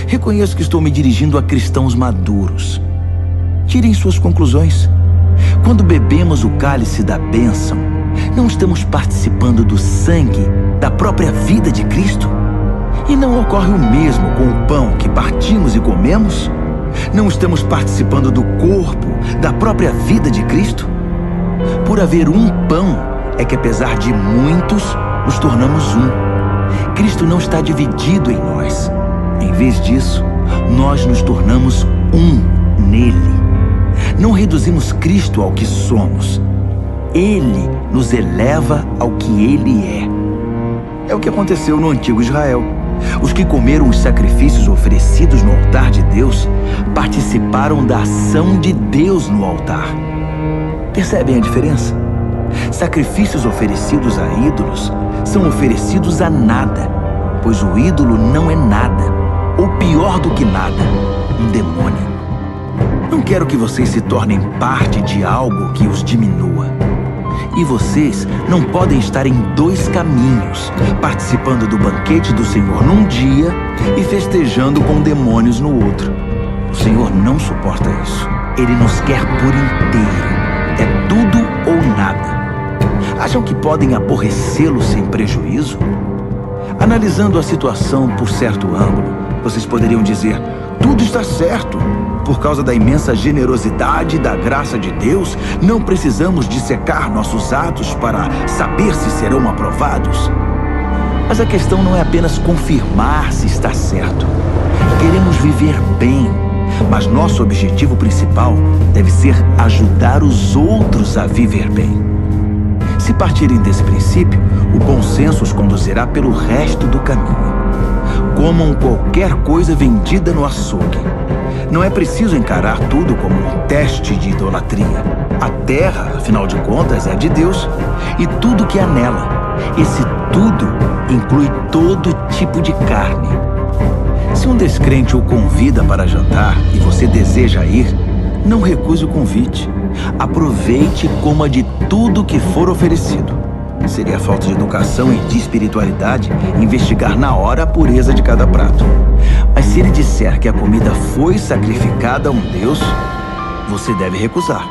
Reconheço que estou me dirigindo a cristãos maduros. Tirem suas conclusões. Quando bebemos o cálice da bênção, não estamos participando do sangue da própria vida de Cristo? E não ocorre o mesmo com o pão que partimos e comemos? Não estamos participando do corpo da própria vida de Cristo? Por haver um pão, é que apesar de muitos, nos tornamos um. Cristo não está dividido em nós. Em vez disso, nós nos tornamos um nele. Não reduzimos Cristo ao que somos. Ele nos eleva ao que Ele é. É o que aconteceu no antigo Israel. Os que comeram os sacrifícios oferecidos no altar de Deus participaram da ação de Deus no altar. Percebem a diferença? Sacrifícios oferecidos a ídolos são oferecidos a nada, pois o ídolo não é nada, ou pior do que nada, um demônio. Não quero que vocês se tornem parte de algo que os diminua. E vocês não podem estar em dois caminhos, participando do banquete do Senhor num dia e festejando com demônios no outro. O Senhor não suporta isso. Ele nos quer por inteiro. É tudo ou nada. Acham que podem aborrecê-lo sem prejuízo? Analisando a situação por certo ângulo, vocês poderiam dizer: tudo está certo. Por causa da imensa generosidade e da graça de Deus, não precisamos dissecar nossos atos para saber se serão aprovados. Mas a questão não é apenas confirmar se está certo. Queremos viver bem, mas nosso objetivo principal deve ser ajudar os outros a viver bem. Se partirem desse princípio, o bom senso os conduzirá pelo resto do caminho. Comam qualquer coisa vendida no açougue. Não é preciso encarar tudo como um teste de idolatria. A terra, afinal de contas, é de Deus, e tudo que há nela. Esse tudo inclui todo tipo de carne. Se um descrente o convida para jantar e você deseja ir, não recuse o convite. Aproveite e coma de tudo que for oferecido. Seria falta de educação e de espiritualidade investigar na hora a pureza de cada prato. Mas se ele disser que a comida foi sacrificada a um Deus, você deve recusar.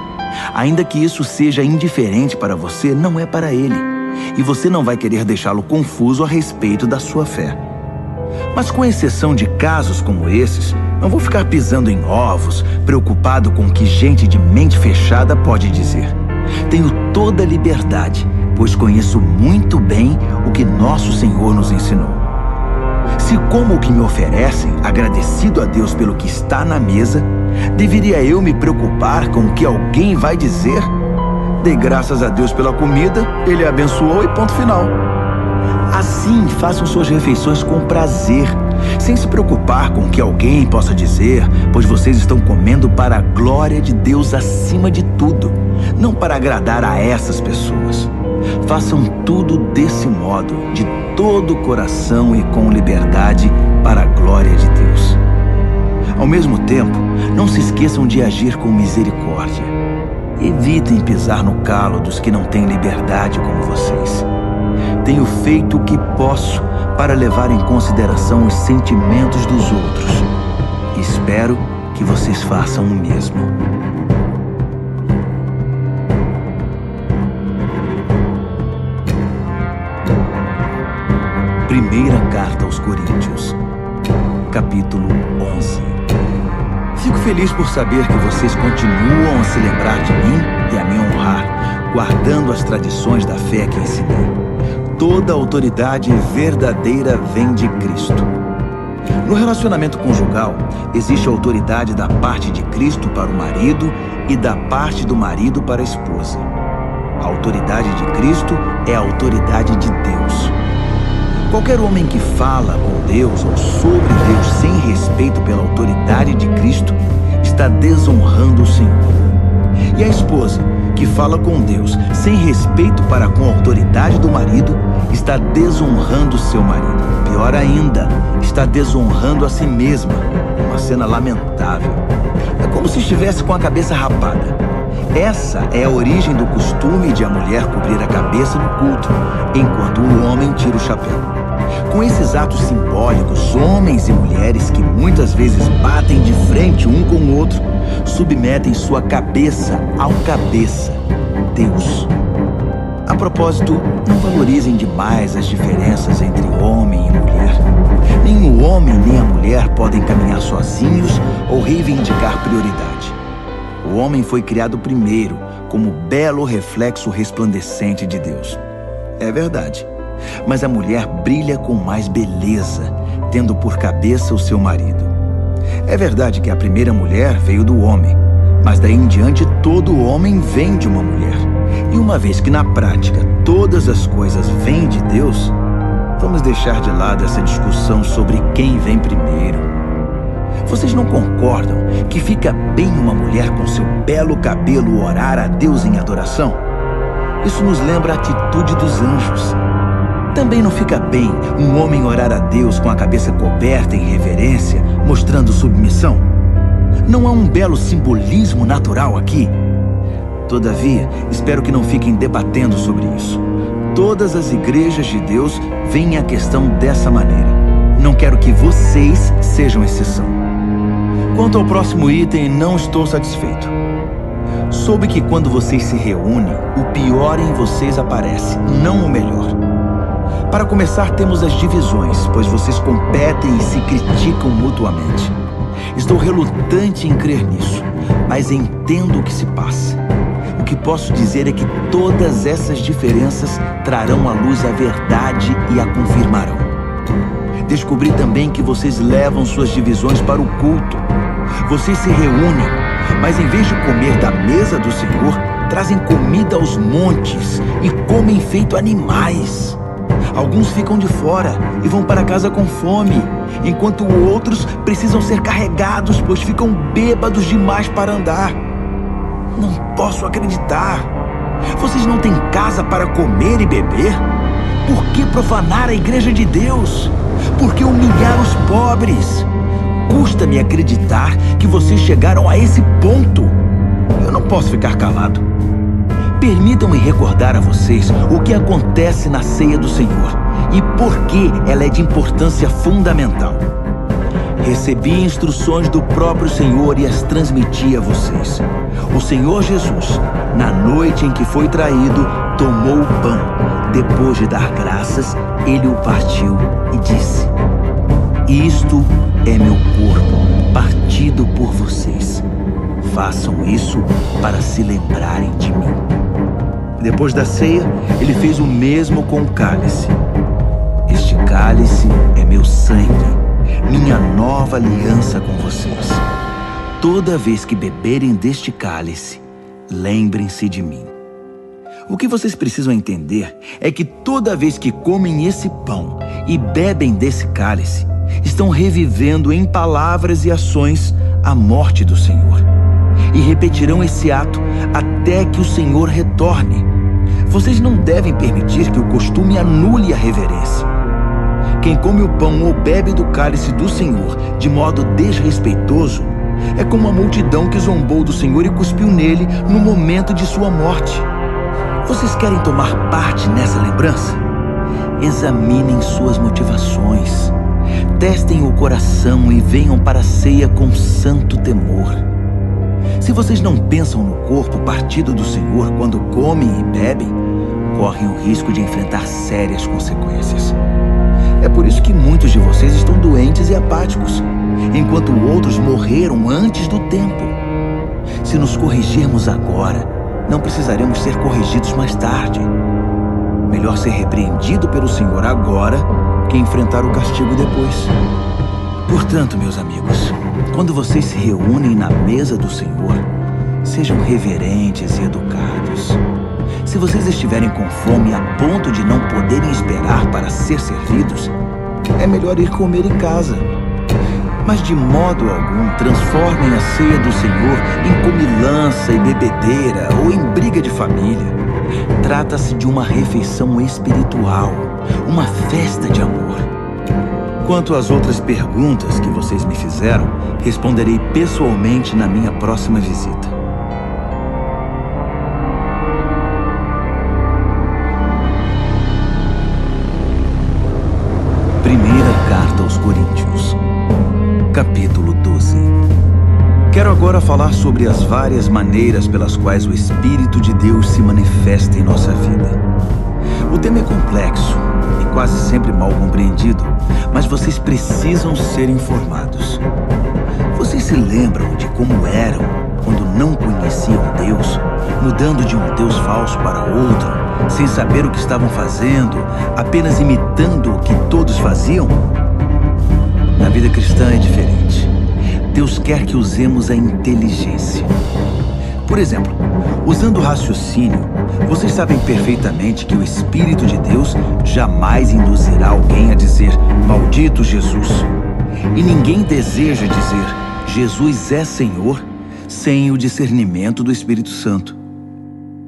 Ainda que isso seja indiferente para você, não é para ele. E você não vai querer deixá-lo confuso a respeito da sua fé. Mas com exceção de casos como esses, não vou ficar pisando em ovos, preocupado com o que gente de mente fechada pode dizer. Tenho toda a liberdade, pois conheço muito bem o que nosso Senhor nos ensinou. Se como o que me oferecem, agradecido a Deus pelo que está na mesa, deveria eu me preocupar com o que alguém vai dizer? Dei graças a Deus pela comida, Ele a abençoou e ponto final. Assim, façam suas refeições com prazer, sem se preocupar com o que alguém possa dizer, pois vocês estão comendo para a glória de Deus acima de tudo, não para agradar a essas pessoas. Façam tudo desse modo, de todo o coração e com liberdade, para a glória de Deus. Ao mesmo tempo, não se esqueçam de agir com misericórdia. Evitem pisar no calo dos que não têm liberdade como vocês. Tenho feito o que posso para levar em consideração os sentimentos dos outros. Espero que vocês façam o mesmo. Primeira carta aos Coríntios, capítulo 11. Fico feliz por saber que vocês continuam a se lembrar de mim e a me honrar, guardando as tradições da fé que ensinei. Toda autoridade verdadeira vem de Cristo. No relacionamento conjugal, existe a autoridade da parte de Cristo para o marido e da parte do marido para a esposa. A autoridade de Cristo é a autoridade de Deus. Qualquer homem que fala com Deus ou sobre Deus sem respeito pela autoridade de Cristo está desonrando o Senhor. E a esposa que fala com Deus sem respeito para com a autoridade do marido está desonrando seu marido. Pior ainda, está desonrando a si mesma. Uma cena lamentável. É como se estivesse com a cabeça rapada. Essa é a origem do costume de a mulher cobrir a cabeça no culto, enquanto o homem tira o chapéu. Com esses atos simbólicos, homens e mulheres que muitas vezes batem de frente um com o outro, submetem sua cabeça ao cabeça, Deus. A propósito, não valorizem demais as diferenças entre homem e mulher. Nem o homem nem a mulher podem caminhar sozinhos ou reivindicar prioridade. O homem foi criado primeiro, como belo reflexo resplandecente de Deus. É verdade. Mas a mulher brilha com mais beleza, tendo por cabeça o seu marido. É verdade que a primeira mulher veio do homem, mas daí em diante todo homem vem de uma mulher. E uma vez que na prática todas as coisas vêm de Deus, vamos deixar de lado essa discussão sobre quem vem primeiro. Vocês não concordam que fica bem uma mulher com seu belo cabelo orar a Deus em adoração? Isso nos lembra a atitude dos anjos. Também não fica bem um homem orar a Deus com a cabeça coberta em reverência, mostrando submissão? Não há um belo simbolismo natural aqui? Todavia, espero que não fiquem debatendo sobre isso. Todas as igrejas de Deus veem a questão dessa maneira. Não quero que vocês sejam exceção. Quanto ao próximo item, não estou satisfeito. Soube que quando vocês se reúnem, o pior em vocês aparece, não o melhor. Para começar, temos as divisões, pois vocês competem e se criticam mutuamente. Estou relutante em crer nisso, mas entendo o que se passa. O que posso dizer é que todas essas diferenças trarão à luz a verdade e a confirmarão. Descobri também que vocês levam suas divisões para o culto. Vocês se reúnem, mas em vez de comer da mesa do Senhor, trazem comida aos montes e comem feito animais. Alguns ficam de fora e vão para casa com fome, enquanto outros precisam ser carregados, pois ficam bêbados demais para andar. Não posso acreditar. Vocês não têm casa para comer e beber? Por que profanar a igreja de Deus? Por que humilhar os pobres? Custa-me acreditar que vocês chegaram a esse ponto. Eu não posso ficar calado. Permitam-me recordar a vocês o que acontece na ceia do Senhor e por que ela é de importância fundamental. Recebi instruções do próprio Senhor e as transmiti a vocês. O Senhor Jesus, na noite em que foi traído, tomou o pão. Depois de dar graças, ele o partiu e disse: "Isto é meu corpo, partido por vocês. Façam isso para se lembrarem de mim." Depois da ceia, ele fez o mesmo com o cálice. Este cálice é meu sangue, minha nova aliança com vocês. Toda vez que beberem deste cálice, lembrem-se de mim. O que vocês precisam entender é que toda vez que comem esse pão e bebem desse cálice, estão revivendo em palavras e ações a morte do Senhor. E repetirão esse ato até que o Senhor retorne. Vocês não devem permitir que o costume anule a reverência. Quem come o pão ou bebe do cálice do Senhor de modo desrespeitoso é como a multidão que zombou do Senhor e cuspiu nele no momento de sua morte. Vocês querem tomar parte nessa lembrança? Examinem suas motivações. Testem o coração e venham para a ceia com santo temor. Se vocês não pensam no corpo partido do Senhor quando comem e bebem, correm o risco de enfrentar sérias consequências. É por isso que muitos de vocês estão doentes e apáticos, enquanto outros morreram antes do tempo. Se nos corrigirmos agora, não precisaremos ser corrigidos mais tarde. Melhor ser repreendido pelo Senhor agora que enfrentar o castigo depois. Portanto, meus amigos, quando vocês se reúnem na mesa do Senhor, sejam reverentes e educados. Se vocês estiverem com fome a ponto de não poderem esperar para ser servidos, é melhor ir comer em casa. Mas de modo algum transformem a ceia do Senhor em comilança e bebedeira ou em briga de família. Trata-se de uma refeição espiritual, uma festa de amor. Quanto às outras perguntas que vocês me fizeram, responderei pessoalmente na minha próxima visita. Primeira carta aos Coríntios, capítulo 12. Quero agora falar sobre as várias maneiras pelas quais o Espírito de Deus se manifesta em nossa vida. O tema é complexo e quase sempre mal compreendido, mas vocês precisam ser informados. Vocês se lembram de como eram quando não conheciam Deus, mudando de um Deus falso para outro, sem saber o que estavam fazendo, apenas imitando o que todos faziam? Na vida cristã é diferente. Deus quer que usemos a inteligência. Por exemplo, usando o raciocínio, vocês sabem perfeitamente que o Espírito de Deus jamais induzirá alguém a dizer "Maldito Jesus". E ninguém deseja dizer "Jesus é Senhor" sem o discernimento do Espírito Santo.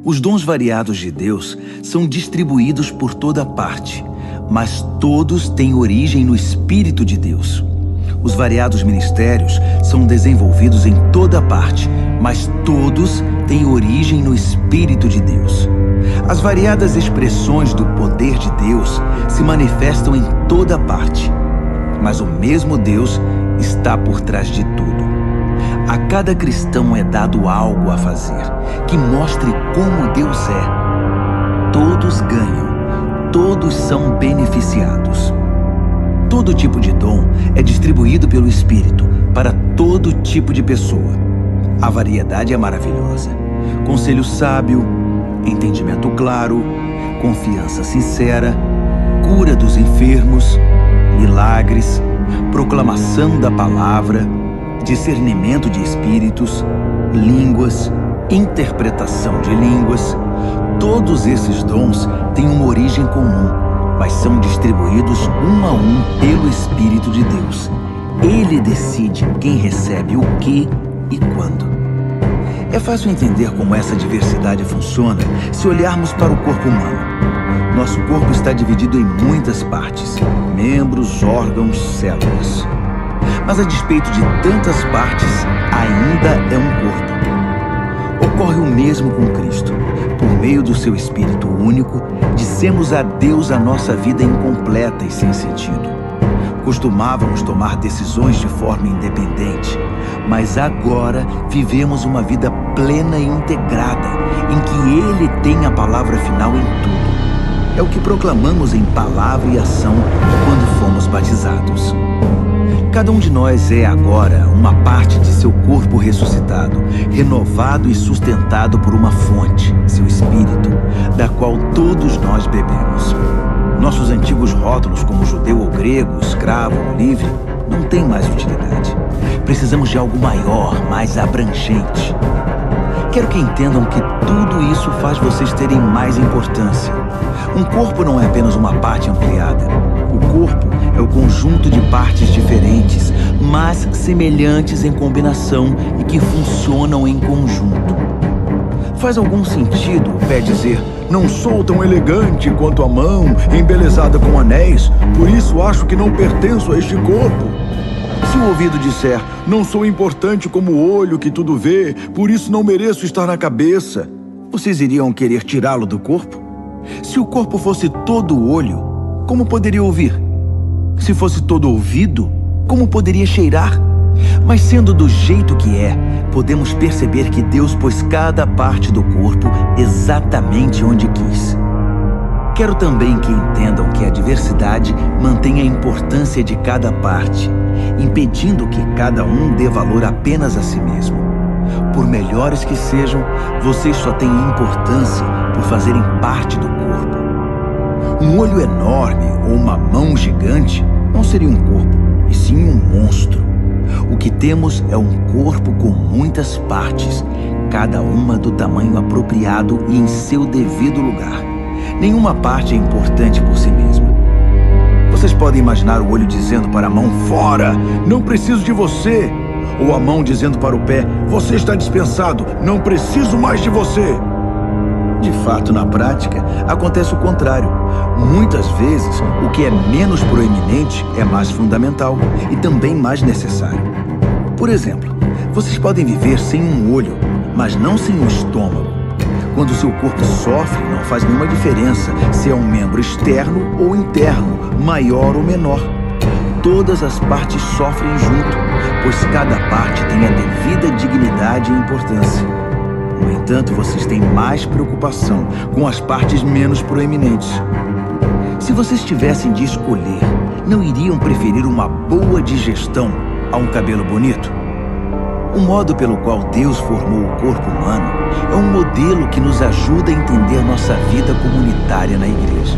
Os dons variados de Deus são distribuídos por toda parte, mas todos têm origem no Espírito de Deus. Os variados ministérios são desenvolvidos em toda parte, mas todos têm origem no Espírito de Deus. As variadas expressões do poder de Deus se manifestam em toda parte, mas o mesmo Deus está por trás de tudo. A cada cristão é dado algo a fazer que mostre como Deus é. Todos ganham, todos são beneficiados. Todo tipo de dom é distribuído pelo Espírito para todo tipo de pessoa. A variedade é maravilhosa. Conselho sábio, entendimento claro, confiança sincera, cura dos enfermos, milagres, proclamação da palavra, discernimento de espíritos, línguas, interpretação de línguas. Todos esses dons têm uma origem comum, mas são distribuídos um a um pelo Espírito de Deus. Ele decide quem recebe o que e quando. É fácil entender como essa diversidade funciona se olharmos para o corpo humano. Nosso corpo está dividido em muitas partes, membros, órgãos, células. Mas a despeito de tantas partes, ainda é um corpo. Ocorre o mesmo com Cristo. Por meio do seu Espírito único, dissemos a Deus a nossa vida incompleta e sem sentido. Costumávamos tomar decisões de forma independente, mas agora vivemos uma vida plena e integrada, em que Ele tem a palavra final em tudo. É o que proclamamos em palavra e ação quando fomos batizados. Cada um de nós é agora uma parte de seu corpo ressuscitado, renovado e sustentado por uma fonte, seu Espírito, da qual todos nós bebemos. Nossos antigos rótulos como judeu ou grego, escravo ou livre, não têm mais utilidade. Precisamos de algo maior, mais abrangente. Quero que entendam que tudo isso faz vocês terem mais importância. Um corpo não é apenas uma parte ampliada. O corpo é o conjunto de partes diferentes, mas semelhantes em combinação e que funcionam em conjunto. Faz algum sentido o pé dizer: não sou tão elegante quanto a mão, embelezada com anéis, por isso acho que não pertenço a este corpo? Se o ouvido disser: não sou importante como o olho que tudo vê, por isso não mereço estar na cabeça, vocês iriam querer tirá-lo do corpo? Se o corpo fosse todo olho, como poderia ouvir? Se fosse todo ouvido, como poderia cheirar? Mas sendo do jeito que é, podemos perceber que Deus pôs cada parte do corpo exatamente onde quis. Quero também que entendam que a diversidade mantém a importância de cada parte, impedindo que cada um dê valor apenas a si mesmo. Por melhores que sejam, vocês só têm importância por fazerem parte do corpo. Um olho enorme ou uma mão gigante não seria um corpo, e sim um monstro. O que temos é um corpo com muitas partes, cada uma do tamanho apropriado e em seu devido lugar. Nenhuma parte é importante por si mesma. Vocês podem imaginar o olho dizendo para a mão: fora, não preciso de você. Ou a mão dizendo para o pé: você está dispensado, não preciso mais de você. De fato, na prática, acontece o contrário. Muitas vezes, o que é menos proeminente é mais fundamental e também mais necessário. Por exemplo, vocês podem viver sem um olho, mas não sem um estômago. Quando seu corpo sofre, não faz nenhuma diferença se é um membro externo ou interno, maior ou menor. Todas as partes sofrem junto, pois cada parte tem a devida dignidade e importância. No entanto, vocês têm mais preocupação com as partes menos proeminentes. Se vocês tivessem de escolher, não iriam preferir uma boa digestão a um cabelo bonito? O modo pelo qual Deus formou o corpo humano é um modelo que nos ajuda a entender nossa vida comunitária na igreja.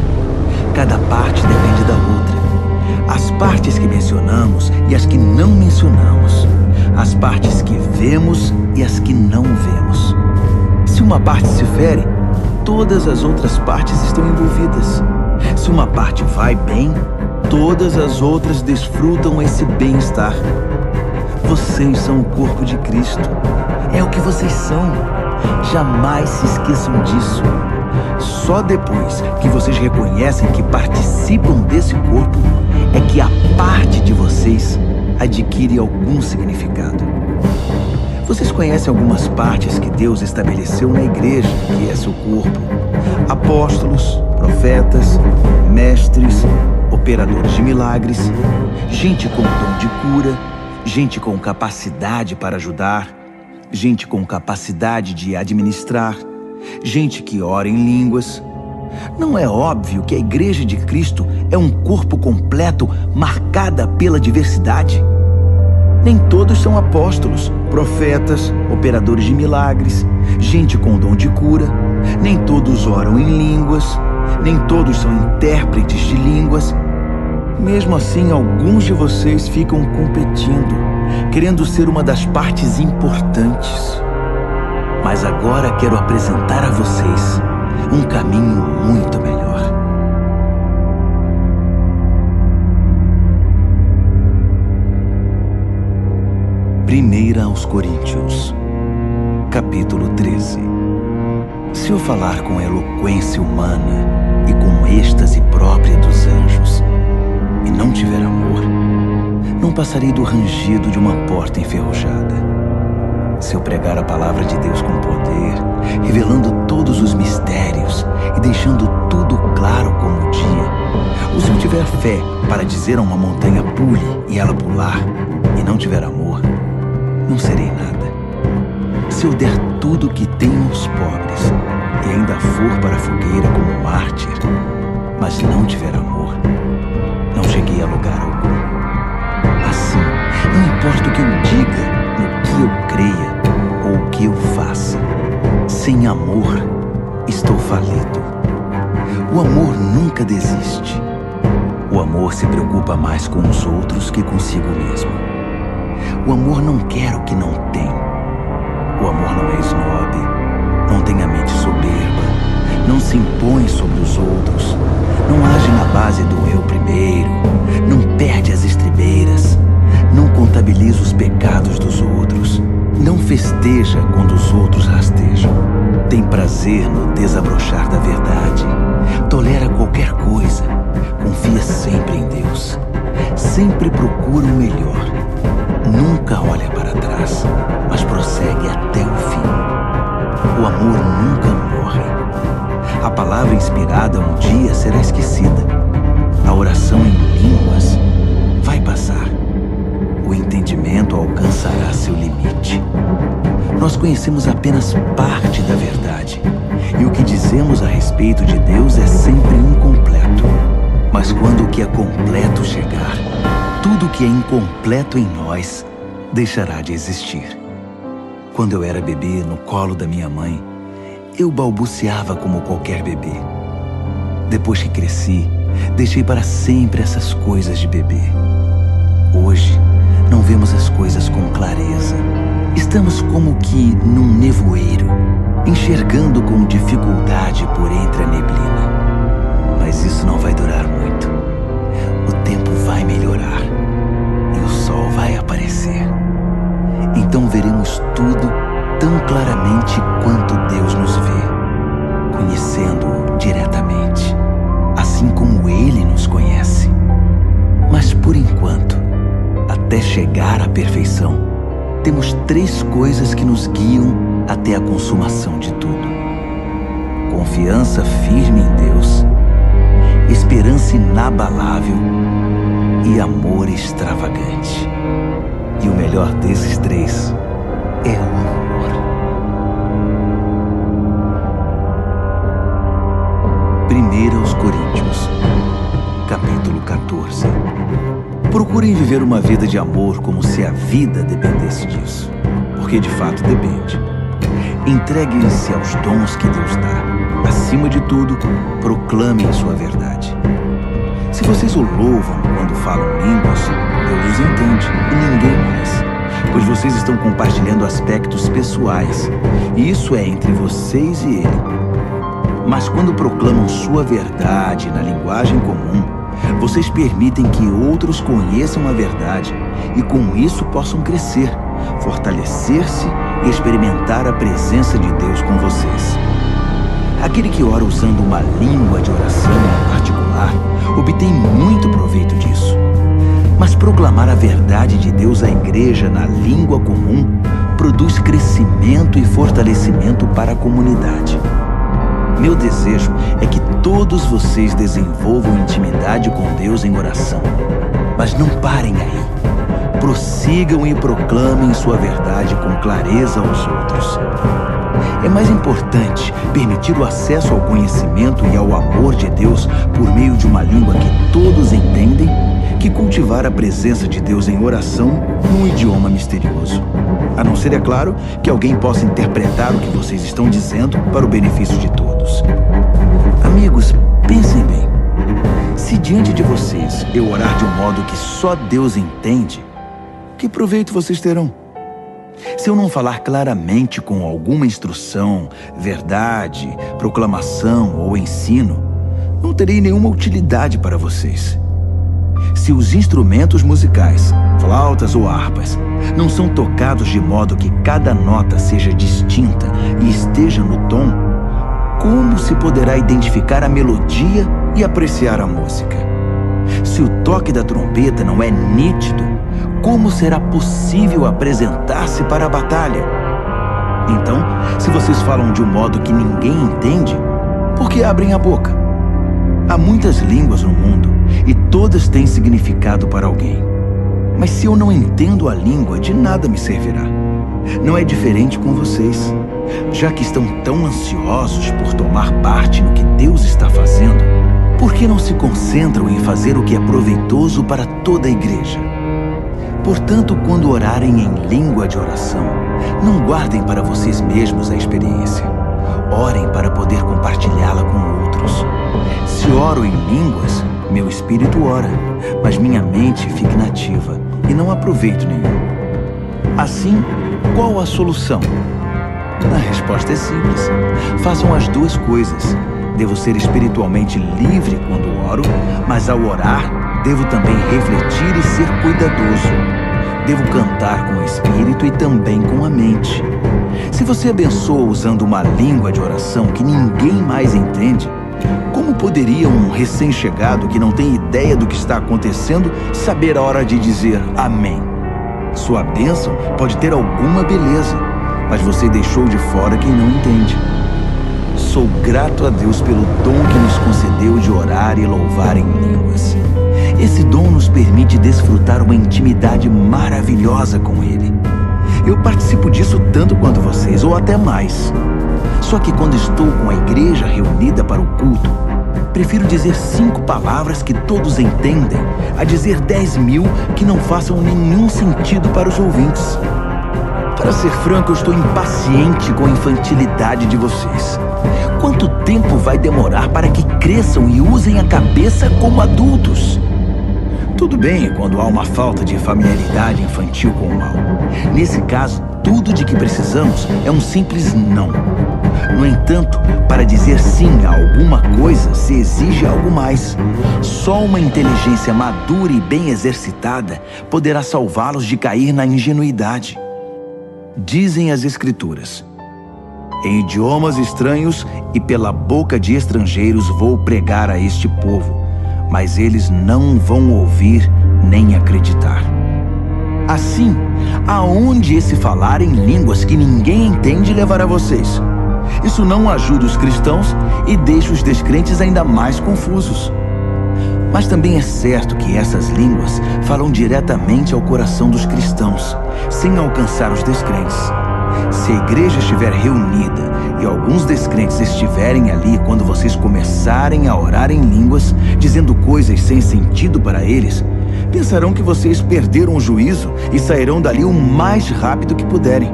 Cada parte depende da outra. As partes que mencionamos e as que não mencionamos. As partes que vemos e as que não vemos. Se uma parte se fere, todas as outras partes estão envolvidas. Se uma parte vai bem, todas as outras desfrutam esse bem-estar. Vocês são o corpo de Cristo. É o que vocês são. Jamais se esqueçam disso. Só depois que vocês reconhecem que participam desse corpo, é que a parte de vocês adquire algum significado. Vocês conhecem algumas partes que Deus estabeleceu na igreja, que é seu corpo: apóstolos, profetas, mestres, operadores de milagres, gente com dom de cura, gente com capacidade para ajudar, gente com capacidade de administrar, gente que ora em línguas. Não é óbvio que a Igreja de Cristo é um corpo completo marcada pela diversidade? Nem todos são apóstolos, profetas, operadores de milagres, gente com dom de cura. Nem todos oram em línguas. Nem todos são intérpretes de línguas. Mesmo assim, alguns de vocês ficam competindo, querendo ser uma das partes importantes. Mas agora quero apresentar a vocês um caminho muito melhor. Primeira aos Coríntios, capítulo 13. Se eu falar com eloquência humana e com êxtase própria dos anjos, e não tiver amor, não passarei do rangido de uma porta enferrujada. Se eu pregar a palavra de Deus com poder, revelando todos os mistérios e deixando tudo claro como o dia, ou se eu tiver fé para dizer a uma montanha pule e ela pular, e não tiver amor, não serei nada. Se eu der tudo o que tenho aos pobres e ainda for para a fogueira como mártir, mas não tiver amor, não cheguei a lugar algum. Assim, não importa o que eu diga, no que eu creia ou o que eu faça, sem amor estou falido. O amor nunca desiste. O amor se preocupa mais com os outros que consigo mesmo. O amor não quer o que não tem. O amor não é snob, não tem a mente soberba, não se impõe sobre os outros, não age na base do eu primeiro, não perde as estribeiras, não contabiliza os pecados dos outros, não festeja quando os outros rastejam, tem prazer no desabrochar da verdade, tolera qualquer coisa, confia sempre em Deus, sempre procura o melhor, nunca olha para trás, mas prossegue até o fim. O amor nunca morre. A palavra inspirada um dia será esquecida. A oração em línguas vai passar. O entendimento alcançará seu limite. Nós conhecemos apenas parte da verdade, e o que dizemos a respeito de Deus é sempre incompleto. Mas quando o que é completo chegar, tudo que é incompleto em nós deixará de existir. Quando eu era bebê no colo da minha mãe, eu balbuciava como qualquer bebê. Depois que cresci, deixei para sempre essas coisas de bebê. Hoje, não vemos as coisas com clareza. Estamos como que num nevoeiro, enxergando com dificuldade por entre a neblina. Mas isso não vai durar muito. O tempo vai melhorar e o sol vai aparecer. Então veremos tudo tão claramente quanto Deus nos vê, conhecendo-o diretamente, assim como Ele nos conhece. Mas por enquanto, até chegar à perfeição, temos 3 coisas que nos guiam até a consumação de tudo: confiança firme em Deus, esperança inabalável e amor extravagante. E o melhor desses 3 é o amor. 1 Coríntios, capítulo 14. Procurem viver uma vida de amor como se a vida dependesse disso, porque de fato depende. Entreguem-se aos dons que Deus dá. Acima de tudo, proclamem sua verdade. Se vocês o louvam quando falam línguas, Deus os entende e ninguém mais, pois vocês estão compartilhando aspectos pessoais, e isso é entre vocês e Ele. Mas quando proclamam sua verdade na linguagem comum, vocês permitem que outros conheçam a verdade e com isso possam crescer, fortalecer-se e experimentar a presença de Deus com vocês. Aquele que ora usando uma língua de oração em particular obtém muito proveito disso. Mas proclamar a verdade de Deus à igreja na língua comum produz crescimento e fortalecimento para a comunidade. Meu desejo é que todos vocês desenvolvam intimidade com Deus em oração. Mas não parem aí. Prossigam e proclamem sua verdade com clareza aos outros. É mais importante permitir o acesso ao conhecimento e ao amor de Deus por meio de uma língua que todos entendem que cultivar a presença de Deus em oração num idioma misterioso. A não ser, é claro, que alguém possa interpretar o que vocês estão dizendo para o benefício de todos. Amigos, pensem bem. Se diante de vocês eu orar de um modo que só Deus entende, que proveito vocês terão? Se eu não falar claramente com alguma instrução, verdade, proclamação ou ensino, não terei nenhuma utilidade para vocês. Se os instrumentos musicais, flautas ou harpas, não são tocados de modo que cada nota seja distinta e esteja no tom, como se poderá identificar a melodia e apreciar a música? Se o toque da trompeta não é nítido, como será possível apresentar-se para a batalha? Então, se vocês falam de um modo que ninguém entende, por que abrem a boca? Há muitas línguas no mundo e todas têm significado para alguém. Mas se eu não entendo a língua, de nada me servirá. Não é diferente com vocês. Já que estão tão ansiosos por tomar parte no que Deus está fazendo, por que não se concentram em fazer o que é proveitoso para toda a igreja? Portanto, quando orarem em língua de oração, não guardem para vocês mesmos a experiência. Orem para poder compartilhá-la com outros. Se oro em línguas, meu espírito ora, mas minha mente fica inativa e não há proveito nenhum. Assim, qual a solução? A resposta é simples. Façam as duas coisas. Devo ser espiritualmente livre quando oro, mas ao orar, devo também refletir e ser cuidadoso. Devo cantar com o espírito e também com a mente. Se você abençoa usando uma língua de oração que ninguém mais entende, como poderia um recém-chegado que não tem ideia do que está acontecendo saber a hora de dizer amém? Sua bênção pode ter alguma beleza, mas você deixou de fora quem não entende. Sou grato a Deus pelo dom que nos concedeu de orar e louvar em línguas. Esse dom nos permite desfrutar uma intimidade maravilhosa com Ele. Eu participo disso tanto quanto vocês, ou até mais. Só que quando estou com a igreja reunida para o culto, prefiro dizer 5 palavras que todos entendem a dizer 10.000 que não façam nenhum sentido para os ouvintes. Para ser franco, eu estou impaciente com a infantilidade de vocês. Quanto tempo vai demorar para que cresçam e usem a cabeça como adultos? Tudo bem quando há uma falta de familiaridade infantil com o mal. Nesse caso, tudo de que precisamos é um simples não. No entanto, para dizer sim a alguma coisa, se exige algo mais. Só uma inteligência madura e bem exercitada poderá salvá-los de cair na ingenuidade. Dizem as Escrituras: em idiomas estranhos e pela boca de estrangeiros vou pregar a este povo, mas eles não vão ouvir nem acreditar. Assim, aonde esse falar em línguas que ninguém entende levará vocês? Isso não ajuda os cristãos e deixa os descrentes ainda mais confusos. Mas também é certo que essas línguas falam diretamente ao coração dos cristãos, sem alcançar os descrentes. Se a igreja estiver reunida e alguns descrentes estiverem ali quando vocês começarem a orar em línguas, dizendo coisas sem sentido para eles, pensarão que vocês perderam o juízo e sairão dali o mais rápido que puderem.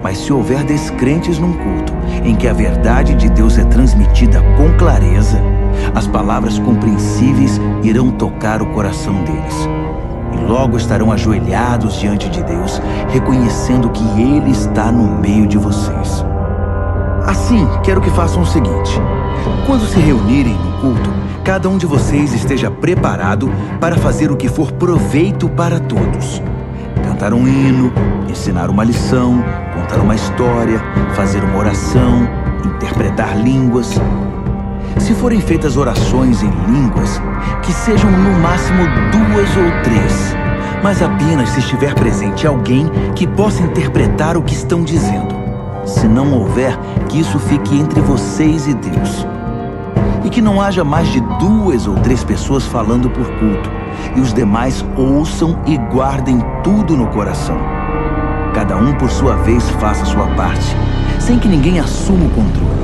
Mas se houver descrentes num culto em que a verdade de Deus é transmitida com clareza, as palavras compreensíveis irão tocar o coração deles. E logo estarão ajoelhados diante de Deus, reconhecendo que Ele está no meio de vocês. Assim, quero que façam o seguinte: quando se reunirem no culto, cada um de vocês esteja preparado para fazer o que for proveito para todos. Cantar um hino, ensinar uma lição, contar uma história, fazer uma oração, interpretar línguas. Se forem feitas orações em línguas, que sejam no máximo 2 ou 3, mas apenas se estiver presente alguém que possa interpretar o que estão dizendo. Se não houver, que isso fique entre vocês e Deus. E que não haja mais de 2 ou 3 pessoas falando por culto, e os demais ouçam e guardem tudo no coração. Cada um por sua vez faça sua parte, sem que ninguém assuma o controle.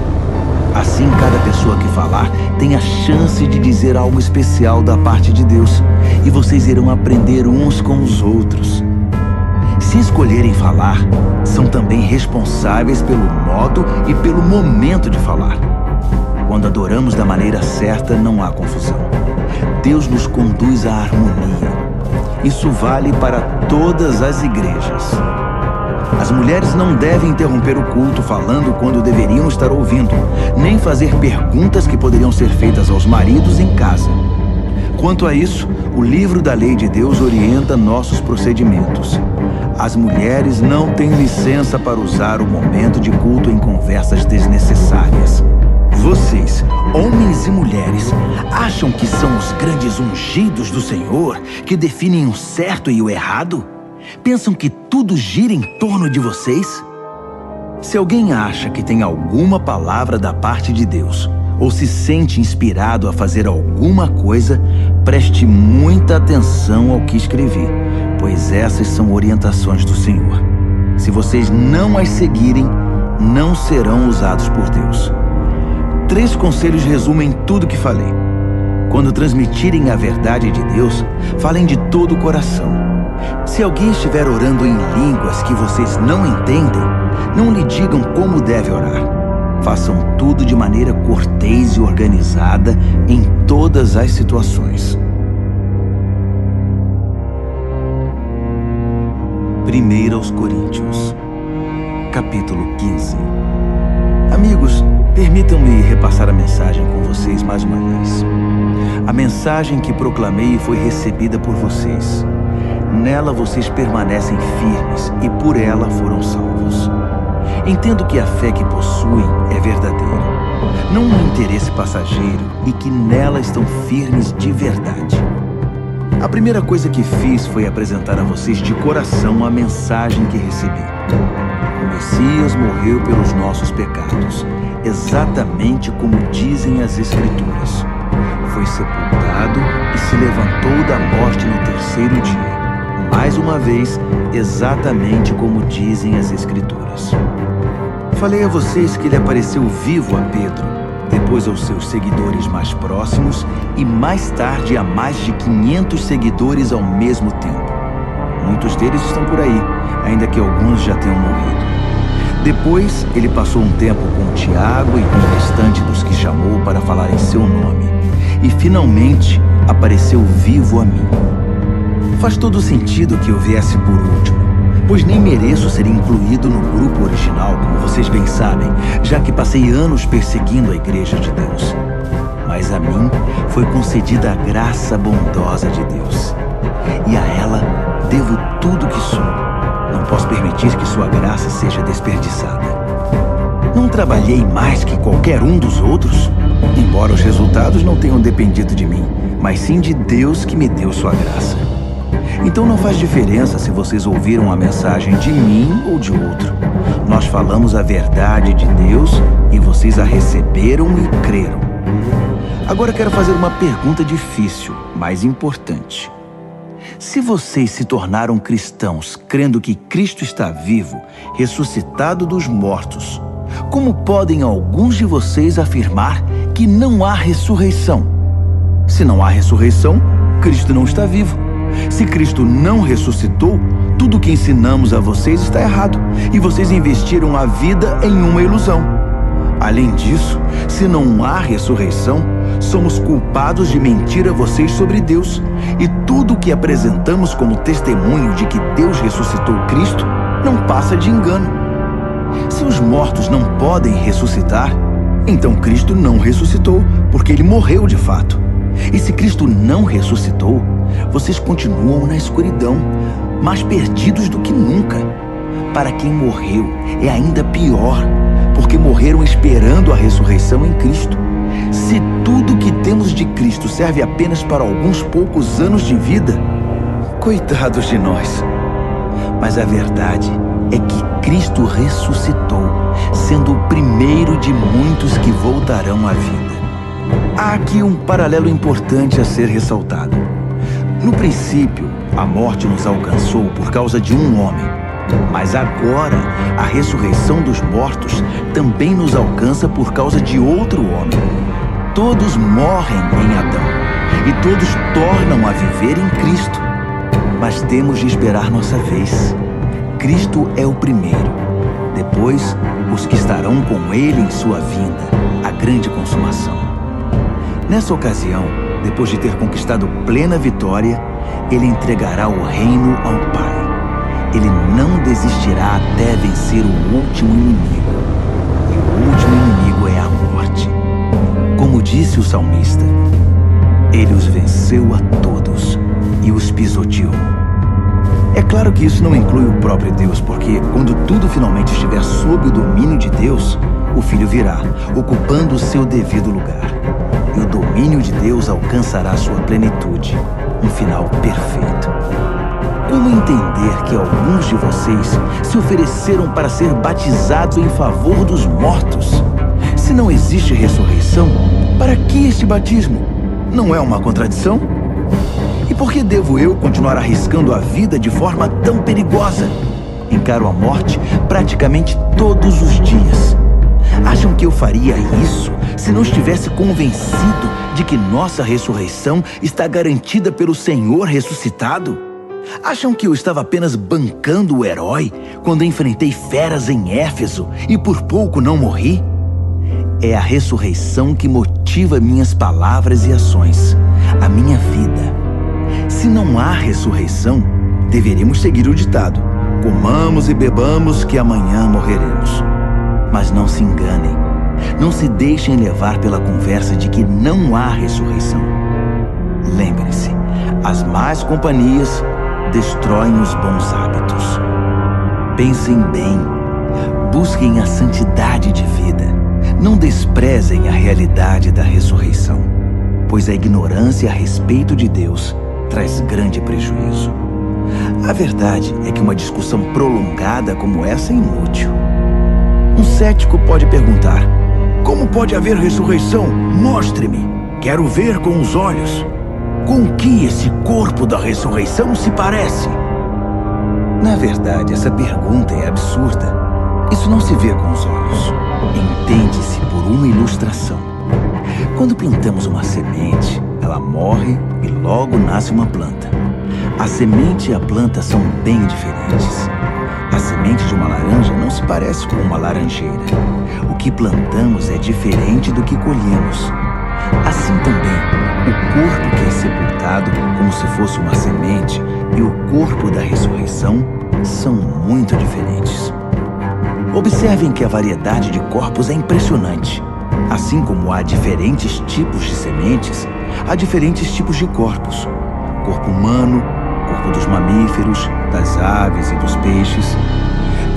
Assim, cada pessoa que falar tem a chance de dizer algo especial da parte de Deus, e vocês irão aprender uns com os outros. Se escolherem falar, são também responsáveis pelo modo e pelo momento de falar. Quando adoramos da maneira certa, não há confusão. Deus nos conduz à harmonia. Isso vale para todas as igrejas. As mulheres não devem interromper o culto falando quando deveriam estar ouvindo, nem fazer perguntas que poderiam ser feitas aos maridos em casa. Quanto a isso, o livro da lei de Deus orienta nossos procedimentos. As mulheres não têm licença para usar o momento de culto em conversas desnecessárias. Vocês, homens e mulheres, acham que são os grandes ungidos do Senhor que definem o certo e o errado? Pensam que tudo gira em torno de vocês? Se alguém acha que tem alguma palavra da parte de Deus, ou se sente inspirado a fazer alguma coisa, preste muita atenção ao que escrevi, pois essas são orientações do Senhor. Se vocês não as seguirem, não serão usados por Deus. 3 conselhos resumem tudo que falei. Quando transmitirem a verdade de Deus, falem de todo o coração. Se alguém estiver orando em línguas que vocês não entendem, não lhe digam como deve orar. façam tudo de maneira cortês e organizada em todas as situações. 1 aos Coríntios, capítulo 15. Amigos, permitam-me repassar a mensagem com vocês mais uma vez. A mensagem que proclamei foi recebida por vocês. Nela vocês permanecem firmes e por ela foram salvos. Entendo que a fé que possuem é verdadeira, não um interesse passageiro, e que nela estão firmes de verdade. A primeira coisa que fiz foi apresentar a vocês de coração a mensagem que recebi. O Messias morreu pelos nossos pecados, exatamente como dizem as Escrituras. Foi sepultado e se levantou da morte no terceiro dia. Mais uma vez, exatamente como dizem as Escrituras. Falei a vocês que ele apareceu vivo a Pedro, depois aos seus seguidores mais próximos e mais tarde a mais de 500 seguidores ao mesmo tempo. Muitos deles estão por aí, ainda que alguns já tenham morrido. Depois, ele passou um tempo com Tiago e com o restante dos que chamou para falar em seu nome. E finalmente, apareceu vivo a mim. Faz todo sentido que eu viesse por último, pois nem mereço ser incluído no grupo original, como vocês bem sabem, já que passei anos perseguindo a Igreja de Deus. Mas a mim foi concedida a graça bondosa de Deus. E a ela devo tudo que sou. Não posso permitir que sua graça seja desperdiçada. Não trabalhei mais que qualquer um dos outros, embora os resultados não tenham dependido de mim, mas sim de Deus que me deu sua graça. Então não faz diferença se vocês ouviram a mensagem de mim ou de outro. Nós falamos a verdade de Deus e vocês a receberam e creram. Agora quero fazer uma pergunta difícil, mas importante. Se vocês se tornaram cristãos crendo que Cristo está vivo, ressuscitado dos mortos, como podem alguns de vocês afirmar que não há ressurreição? Se não há ressurreição, Cristo não está vivo. Se Cristo não ressuscitou, tudo o que ensinamos a vocês está errado e vocês investiram a vida em uma ilusão. Além disso, se não há ressurreição, somos culpados de mentir a vocês sobre Deus, e tudo o que apresentamos como testemunho de que Deus ressuscitou Cristo não passa de engano. Se os mortos não podem ressuscitar, então Cristo não ressuscitou, porque ele morreu de fato. E se Cristo não ressuscitou, vocês continuam na escuridão, mais perdidos do que nunca. Para quem morreu, é ainda pior, porque morreram esperando a ressurreição em Cristo. Se tudo que temos de Cristo serve apenas para alguns poucos anos de vida, coitados de nós. Mas a verdade é que Cristo ressuscitou, sendo o primeiro de muitos que voltarão à vida. Há aqui um paralelo importante a ser ressaltado. No princípio, a morte nos alcançou por causa de um homem. Mas agora, a ressurreição dos mortos também nos alcança por causa de outro homem. Todos morrem em Adão, e todos tornam a viver em Cristo. Mas temos de esperar nossa vez. Cristo é o primeiro. Depois, os que estarão com ele em sua vinda, a grande consumação. Nessa ocasião, depois de ter conquistado plena vitória, ele entregará o reino ao Pai. Ele não desistirá até vencer o último inimigo. E o último inimigo é a morte. Como disse o salmista, ele os venceu a todos e os pisoteou. É claro que isso não inclui o próprio Deus, porque quando tudo finalmente estiver sob o domínio de Deus, o Filho virá, ocupando o seu devido lugar. E o domínio de Deus alcançará sua plenitude, um final perfeito. Como entender que alguns de vocês se ofereceram para ser batizados em favor dos mortos? Se não existe ressurreição, para que este batismo? Não é uma contradição? E por que devo eu continuar arriscando a vida de forma tão perigosa? Encaro a morte praticamente todos os dias. Acham que eu faria isso se não estivesse convencido de que nossa ressurreição está garantida pelo Senhor ressuscitado? Acham que eu estava apenas bancando o herói quando enfrentei feras em Éfeso e por pouco não morri? É a ressurreição que motiva minhas palavras e ações, a minha vida. Se não há ressurreição, deveríamos seguir o ditado: comamos e bebamos que amanhã morreremos. Mas não se enganem, não se deixem levar pela conversa de que não há ressurreição. Lembrem-se, as más companhias destroem os bons hábitos. Pensem bem, busquem a santidade de vida. Não desprezem a realidade da ressurreição, pois a ignorância a respeito de Deus traz grande prejuízo. A verdade é que uma discussão prolongada como essa é inútil. Um cético pode perguntar: como pode haver ressurreição? Mostre-me. Quero ver com os olhos. Com que esse corpo da ressurreição se parece? Na verdade, essa pergunta é absurda. Isso não se vê com os olhos. Entende-se por uma ilustração. Quando plantamos uma semente, ela morre e logo nasce uma planta. A semente e a planta são bem diferentes. A semente de uma laranja não se parece com uma laranjeira. O que plantamos é diferente do que colhemos. Assim também, o corpo que é sepultado como se fosse uma semente e o corpo da ressurreição são muito diferentes. Observem que a variedade de corpos é impressionante. Assim como há diferentes tipos de sementes, há diferentes tipos de corpos. Corpo humano, corpo dos mamíferos, das aves e dos peixes.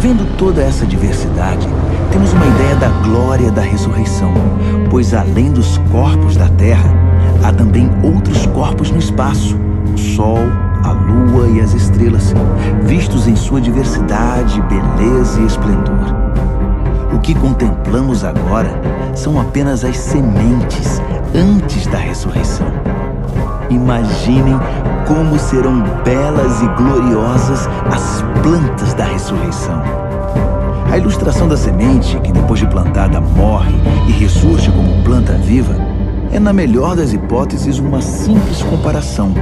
Vendo toda essa diversidade, temos uma ideia da glória da ressurreição, pois além dos corpos da terra, há também outros corpos no espaço: o Sol, a Lua e as estrelas, vistos em sua diversidade, beleza e esplendor. O que contemplamos agora são apenas as sementes antes da ressurreição. Imaginem como serão belas e gloriosas as plantas da ressurreição. A ilustração da semente, que depois de plantada morre e ressurge como planta viva, é, na melhor das hipóteses, uma simples comparação,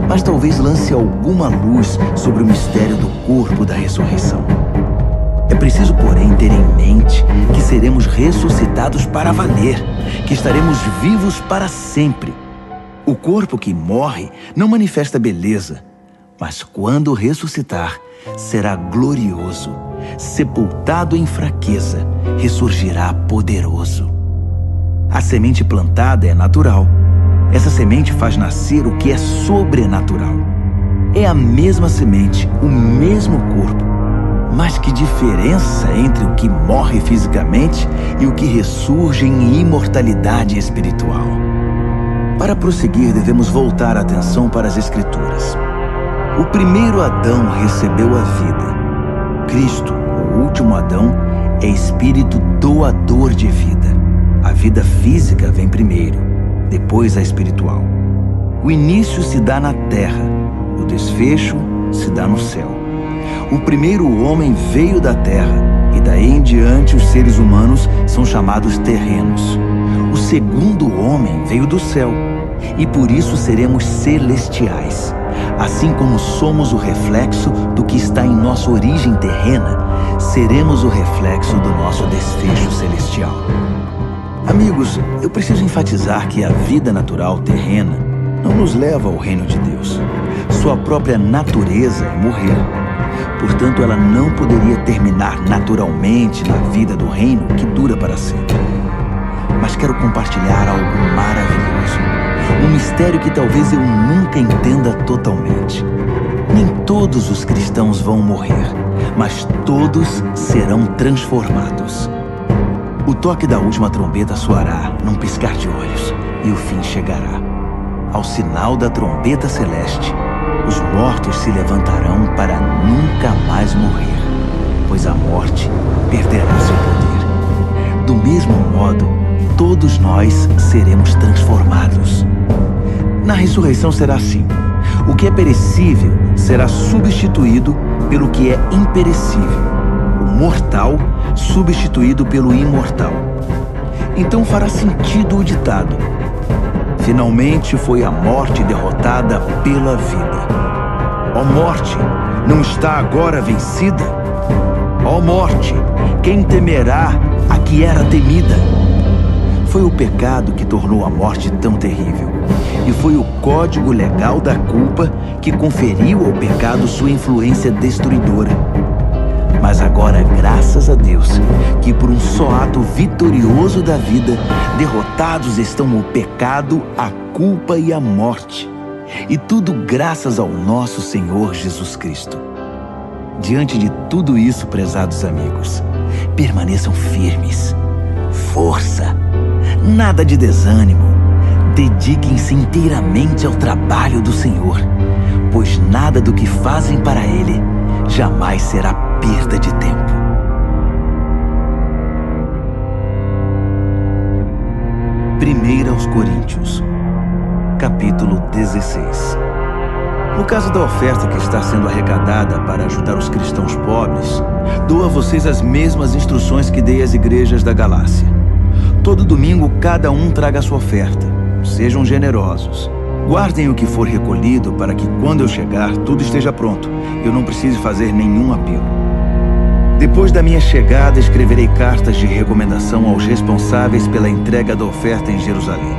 mas talvez lance alguma luz sobre o mistério do corpo da ressurreição. É preciso, porém, ter em mente que seremos ressuscitados para valer, que estaremos vivos para sempre. O corpo que morre não manifesta beleza, mas quando ressuscitar, será glorioso. Sepultado em fraqueza, ressurgirá poderoso. A semente plantada é natural. Essa semente faz nascer o que é sobrenatural. É a mesma semente, o mesmo corpo. Mas que diferença entre o que morre fisicamente e o que ressurge em imortalidade espiritual. Para prosseguir, devemos voltar a atenção para as Escrituras. O primeiro Adão recebeu a vida. Cristo, o último Adão, é espírito doador de vida. A vida física vem primeiro, depois a espiritual. O início se dá na terra, o desfecho se dá no céu. O primeiro homem veio da terra e daí em diante os seres humanos são chamados terrenos. O segundo homem veio do céu e por isso seremos celestiais. Assim como somos o reflexo do que está em nossa origem terrena, seremos o reflexo do nosso desfecho celestial. Amigos, eu preciso enfatizar que a vida natural terrena não nos leva ao reino de Deus. Sua própria natureza é morrer. Portanto, ela não poderia terminar naturalmente na vida do reino que dura para sempre. Mas quero compartilhar algo maravilhoso. Um mistério que talvez eu nunca entenda totalmente. Nem todos os cristãos vão morrer, mas todos serão transformados. O toque da última trombeta soará num piscar de olhos e o fim chegará. Ao sinal da trombeta celeste, os mortos se levantarão para nunca mais morrer, pois a morte perderá seu poder. Do mesmo modo, todos nós seremos transformados. Na ressurreição será assim: o que é perecível será substituído pelo que é imperecível, o mortal substituído pelo imortal. Então fará sentido o ditado: finalmente foi a morte derrotada pela vida. Ó morte, não está agora vencida? Ó morte, quem temerá a que era temida? Foi o pecado que tornou a morte tão terrível. E foi o código legal da culpa que conferiu ao pecado sua influência destruidora. Mas agora, graças a Deus, que por um só ato vitorioso da vida, derrotados estão o pecado, a culpa e a morte. E tudo graças ao nosso Senhor Jesus Cristo. Diante de tudo isso, prezados amigos, permaneçam firmes. Força! Nada de desânimo. Dediquem-se inteiramente ao trabalho do Senhor, pois nada do que fazem para Ele jamais será perda de tempo. Primeira aos Coríntios, capítulo 16. No caso da oferta que está sendo arrecadada para ajudar os cristãos pobres, dou a vocês as mesmas instruções que dei às igrejas da Galácia. Todo domingo, cada um traga a sua oferta. Sejam generosos. Guardem o que for recolhido para que, quando eu chegar, tudo esteja pronto. Eu não precise fazer nenhum apelo. Depois da minha chegada, escreverei cartas de recomendação aos responsáveis pela entrega da oferta em Jerusalém.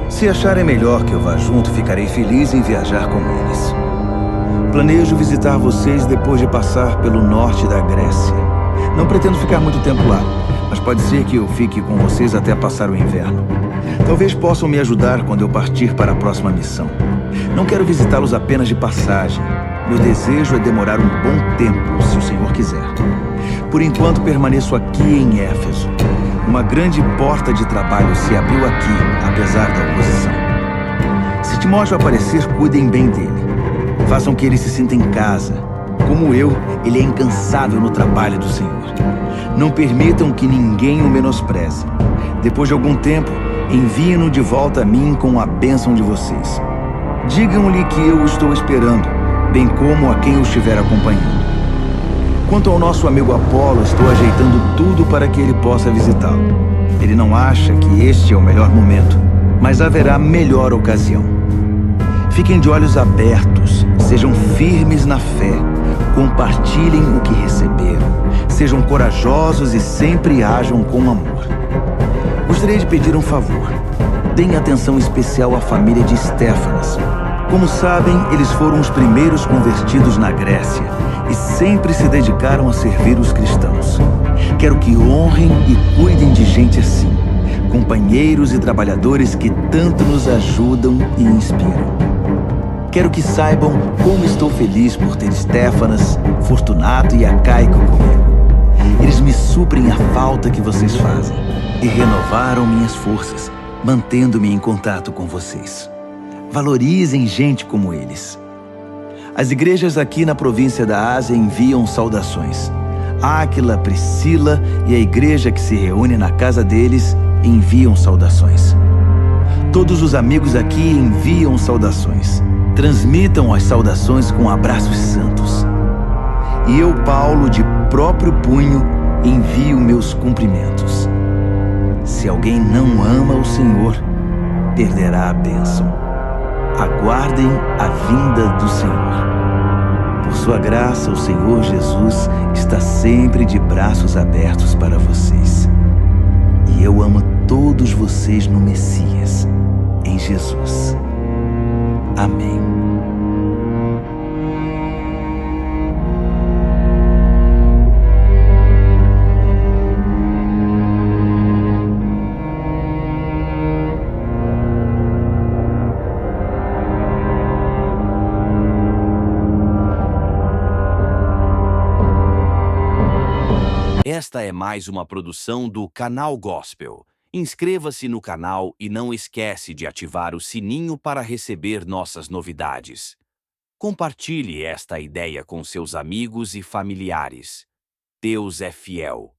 Se acharem melhor que eu vá junto, ficarei feliz em viajar com eles. Planejo visitar vocês depois de passar pelo norte da Grécia. Não pretendo ficar muito tempo lá, mas pode ser que eu fique com vocês até passar o inverno. Talvez possam me ajudar quando eu partir para a próxima missão. Não quero visitá-los apenas de passagem. Meu desejo é demorar um bom tempo, se o Senhor quiser. Por enquanto, permaneço aqui em Éfeso. Uma grande porta de trabalho se abriu aqui, apesar da oposição. Se Timóteo aparecer, cuidem bem dele. Façam que ele se sinta em casa. Como eu, ele é incansável no trabalho do Senhor. Não permitam que ninguém o menospreze. Depois de algum tempo, enviem-no de volta a mim com a bênção de vocês. Digam-lhe que eu o estou esperando, bem como a quem o estiver acompanhando. Quanto ao nosso amigo Apolo, estou ajeitando tudo para que ele possa visitá-lo. Ele não acha que este é o melhor momento, mas haverá melhor ocasião. Fiquem de olhos abertos, sejam firmes na fé, compartilhem o que receberam, sejam corajosos e sempre ajam com amor. Gostaria de pedir um favor. Deem atenção especial à família de Estéfanas. Como sabem, eles foram os primeiros convertidos na Grécia e sempre se dedicaram a servir os cristãos. Quero que honrem e cuidem de gente assim, companheiros e trabalhadores que tanto nos ajudam e inspiram. Quero que saibam como estou feliz por ter Estéfanas, Fortunato e Acaico comigo. Eles me suprem a falta que vocês fazem e renovaram minhas forças, mantendo-me em contato com vocês. Valorizem gente como eles. As igrejas aqui na província da Ásia enviam saudações. Áquila, Priscila e a igreja que se reúne na casa deles enviam saudações. Todos os amigos aqui enviam saudações. Transmitam as saudações com abraços santos. E eu, Paulo, de próprio punho, envio meus cumprimentos. Se alguém não ama o Senhor, perderá a bênção. Aguardem a vinda do Senhor. Por sua graça, o Senhor Jesus está sempre de braços abertos para vocês. E eu amo todos vocês no Messias, em Jesus. Amém. Esta é mais uma produção do Canal Gospel. Inscreva-se no canal e não esquece de ativar o sininho para receber nossas novidades. Compartilhe esta ideia com seus amigos e familiares. Deus é fiel.